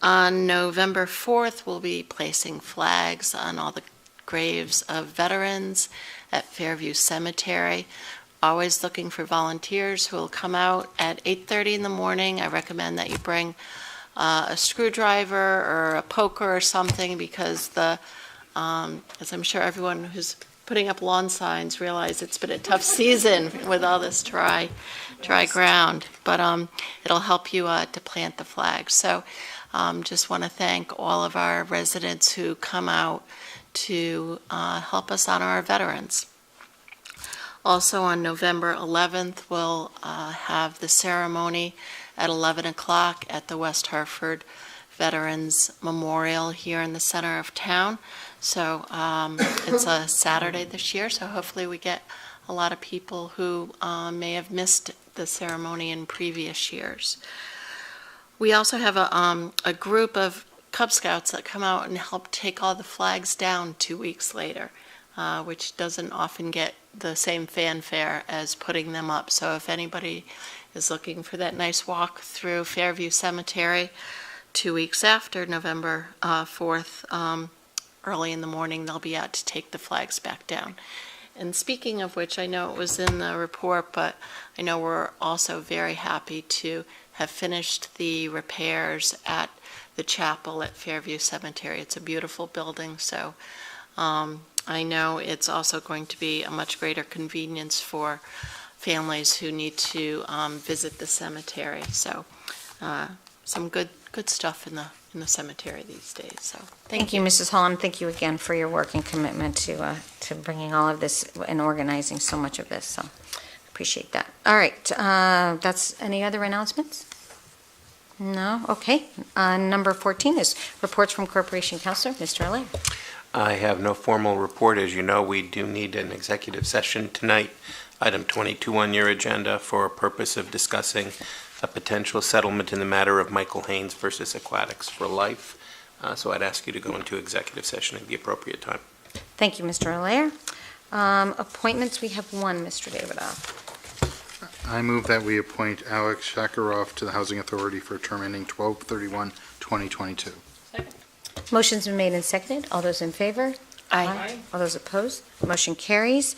on November 4th, we'll be placing flags on all the graves of veterans at Fairview Cemetery. always looking for volunteers who will come out at 8:30 in the morning. I recommend that you bring a screwdriver or a poker or something, because as I'm sure everyone who's putting up lawn signs realize, it's been a tough season with all this dry ground. But it'll help you to plant the flags. So just want to thank all of our residents who come out to help us honor our veterans. Also on November 11th, we'll have the ceremony at 11 o'clock at the West Hartford Veterans Memorial here in the center of town. So it's a Saturday this year, so hopefully we get a lot of people who may have missed the ceremony in previous years. We also have a group of Cub Scouts that come out and help take all the flags down 2 weeks later, which doesn't often get the same fanfare as putting them up. So if anybody is looking for that nice walk through Fairview Cemetery 2 weeks after November 4th, early in the morning, they'll be out to take the flags back down. And speaking of which, I know it was in the report, but I know we're also very happy to have finished the repairs at the chapel at Fairview Cemetery. It's a beautiful building, so I know it's also going to be a much greater convenience for families who need to visit the cemetery. So some good stuff in the cemetery these days. So Thank you, Mrs. Holland. Thank you again for your work and commitment to bringing all of this and organizing so much of this. So appreciate that. All right, that's any other announcements? No? Okay. Number 14 is reports from Corporation Councilor, Mr. Allaire. I have no formal report. As you know, we do need an executive session tonight. Item 22 on your agenda for a purpose of discussing a potential settlement in the matter of Michael Hains versus Aquatics for life. So I'd ask you to go into executive session at the appropriate time. Thank you, Mr. Allaire. Appointments, we have one, Mr. Davidoff. I move that we appoint Alex Shakarov to the Housing Authority for a term ending 12/31/2022. Motion's been made and seconded. All those in favor? Aye. All those opposed? Motion carries.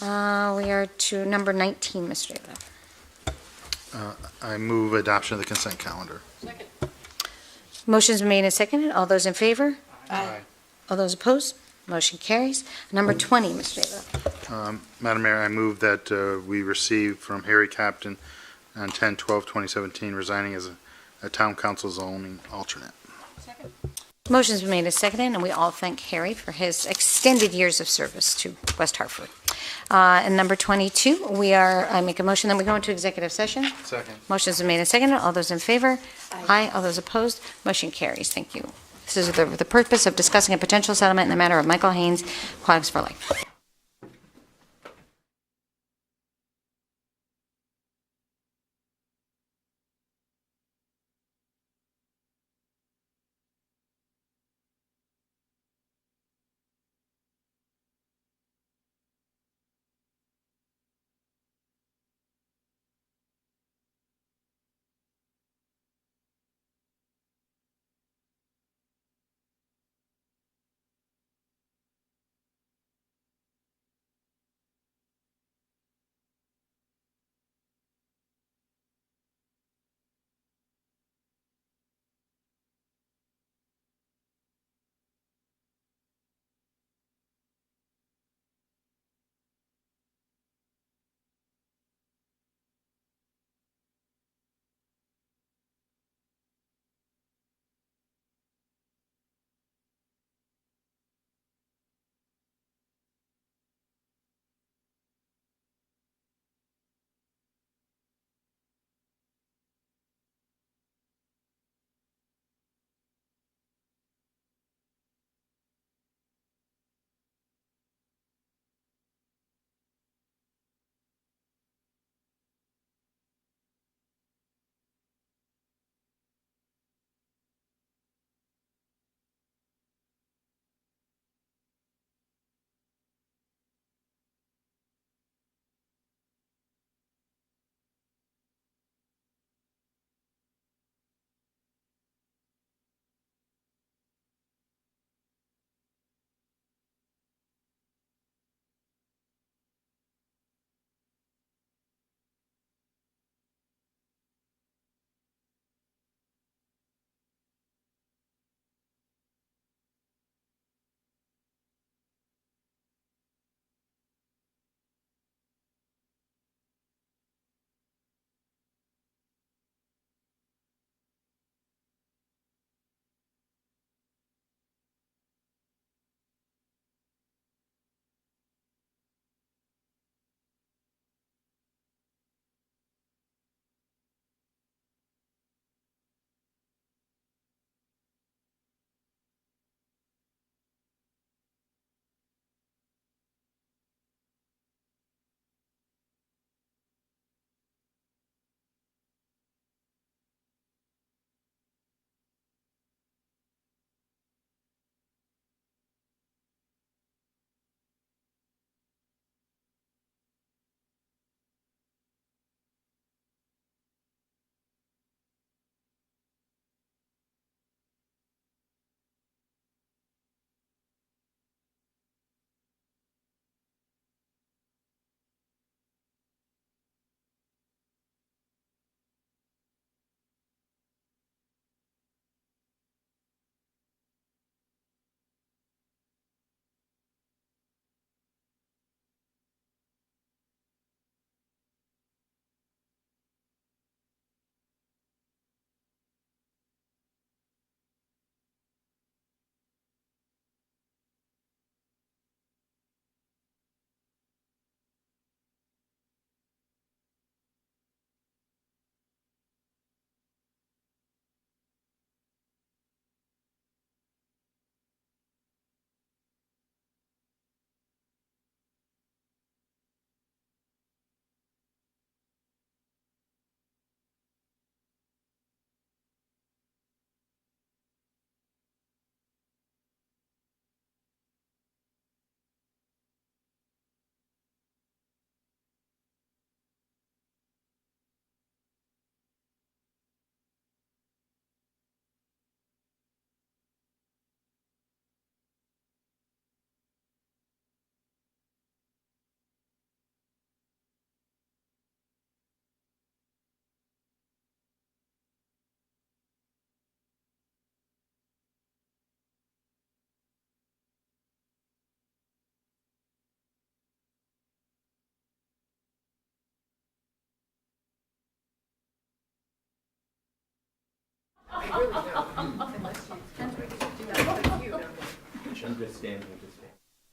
We are to number 19, Mr. Davidoff. I move adoption of the consent calendar. Motion's been made and seconded. All those in favor? Aye. All those opposed? Motion carries. Number 20, Mr. Davidoff. Madam Mayor, I move that we receive from Harry Captain on 10/12/2017 resigning as a town council zoning alternate. Motion's been made and seconded, and we all thank Harry for his extended years of service to West Hartford. And number 22, I make a motion that we go into executive session. Second. Motion's been made and seconded. All those in favor? Aye. All those opposed? Motion carries. Thank you. This is the purpose of discussing a potential settlement in the matter of Michael Hains, Aquatics for Life.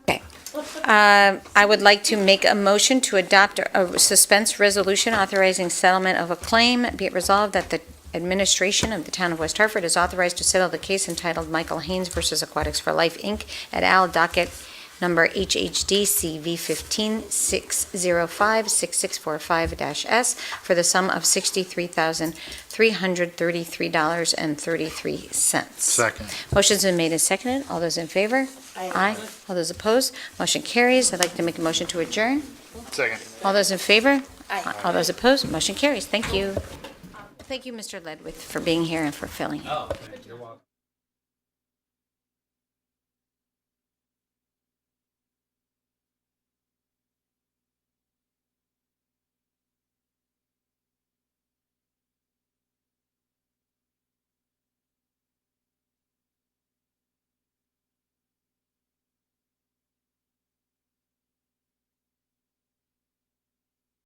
Okay. I would like to make a motion to adopt a suspense resolution authorizing settlement of a claim. Be it resolved that the administration of the town of West Hartford is authorized to settle the case entitled Michael Hains versus Aquatics for Life, Inc. et al., docket number HHD-CV15-6056645-S for the sum of $63,333.33. Second. Motion's been made and seconded. All those in favor? Aye. All those opposed? Motion carries. I'd like to make a motion to adjourn. Second. All those in favor? Aye. All those opposed? Motion carries. Thank you. Thank you, Mr. Ledwith, for being here and for filling in. Oh, you're welcome.